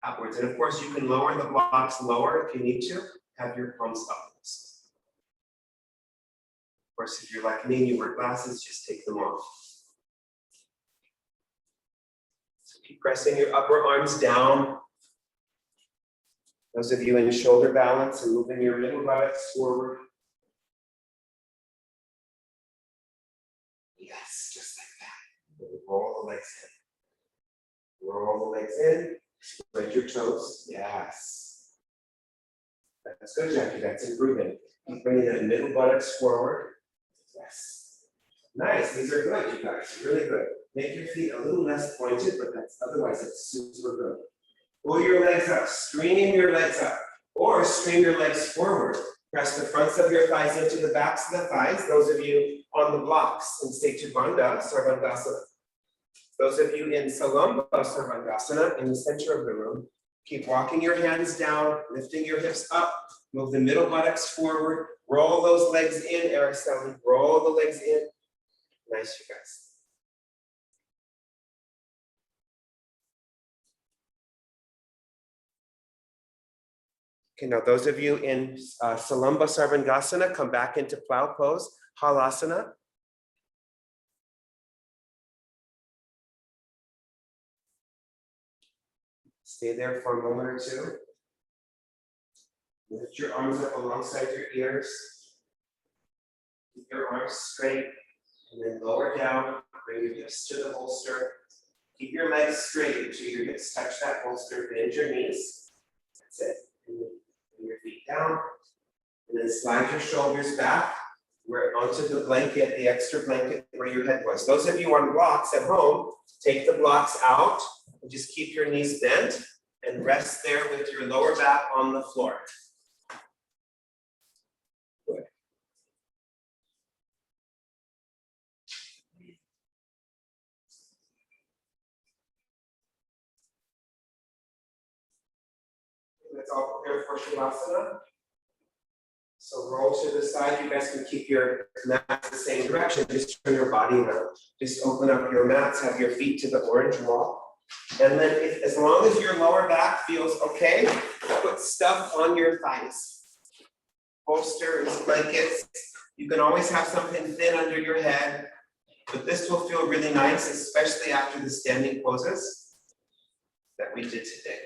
outwards. And of course, you can lower the blocks lower if you need to. Have your palms upwards. Of course, if you're like me and you wear glasses, just take them off. So keep pressing your upper arms down. Those of you in shoulder balance and moving your middle buttocks forward. Yes, just like that. Roll the legs in. Roll the legs in. Spread your toes. Yes. That's good, Jackie. That's improving. Keep bringing that middle buttocks forward. Yes. Nice. These are good, you guys. Really good. Make your feet a little less pointed, but otherwise it's super good. Pull your legs up. Stream your legs up. Or stream your legs forward. Press the fronts of your thighs into the backs of the thighs. Those of you on the blocks in Setu Bandha, Sarvandasana. Those of you in Salamba Sarvandasana, in the center of the room, keep walking your hands down, lifting your hips up, move the middle buttocks forward, roll those legs in, Araceli, roll the legs in. Nice, you guys. Okay, now those of you in Salamba Sarvangasana, come back into Plow Pose, Halasana. Stay there for a moment or two. Lift your arms up alongside your ears. Keep your arms straight, and then lower down. Bring your hips to the bolster. Keep your legs straight until your hips touch that bolster. Bend your knees. That's it. And then bring your feet down. And then slide your shoulders back. Onto the blanket, the extra blanket where your head was. Those of you on blocks at home, take the blocks out and just keep your knees bent and rest there with your lower back on the floor. Good. Let's all prepare for Shavasana. So roll to the side. You guys can keep your mats the same direction. Just turn your body around. Just open up your mats. Have your feet to the orange wall. And then as long as your lower back feels okay, put stuff on your thighs. Bolsters, blankets. You can always have something thin under your head. But this will feel really nice, especially after the standing poses that we did today.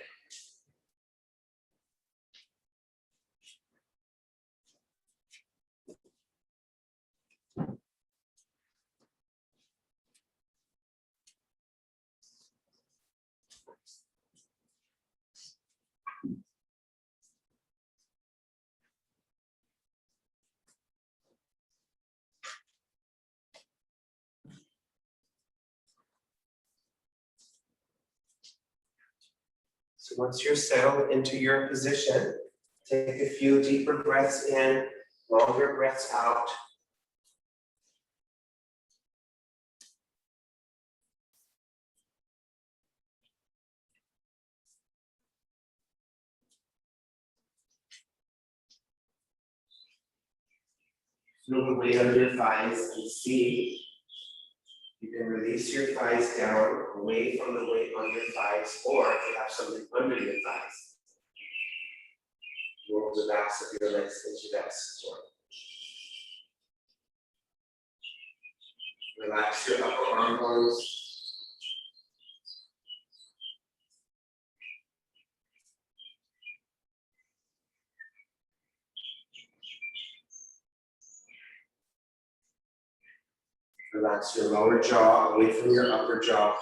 So once you're settled into your position, take a few deeper breaths in, longer breaths out. Feel the weight of your thighs and see you can release your thighs down away from the weight on your thighs, or if you have something under your thighs, roll the backs of your legs into that support. Relax your upper arm bones. Relax your lower jaw away from your upper jaw.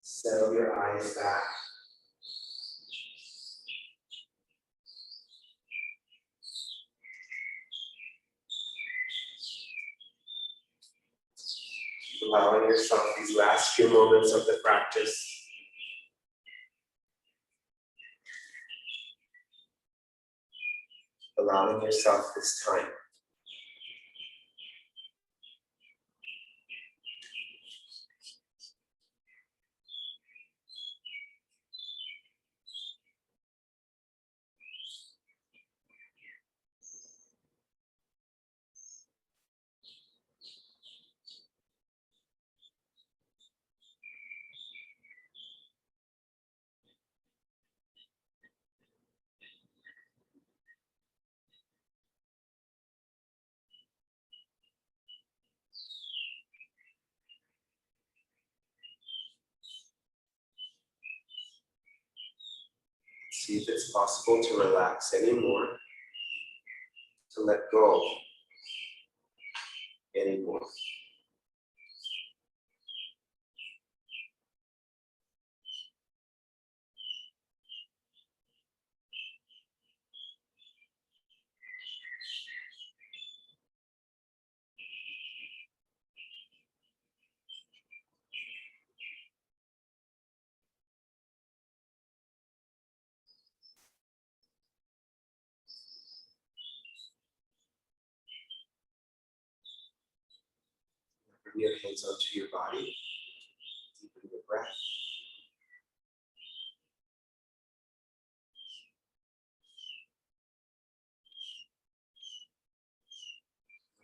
Settle your eyes back. Allowing yourself these last few moments of the practice. Allowing yourself this time. See if it's possible to relax anymore, to let go anymore. Bring your hands onto your body. Deepen your breath.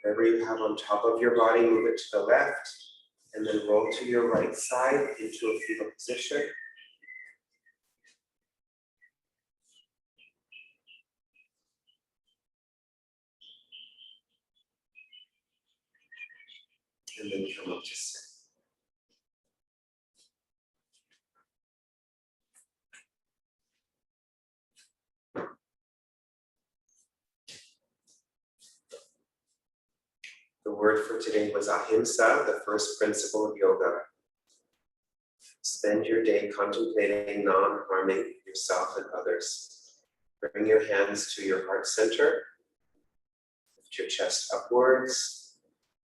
Whatever you have on top of your body, move it to the left, and then roll to your right side into a fetal position. And then come up to sit. The word for today was ahimsa, the first principle of yoga. Spend your day contemplating non-harming yourself and others. Bring your hands to your heart center. Lift your chest upwards.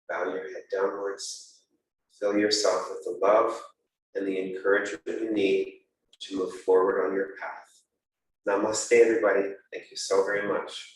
Bow your head downwards. Fill yourself with the love and the encouragement you need to move forward on your path. Namaste, everybody. Thank you so very much.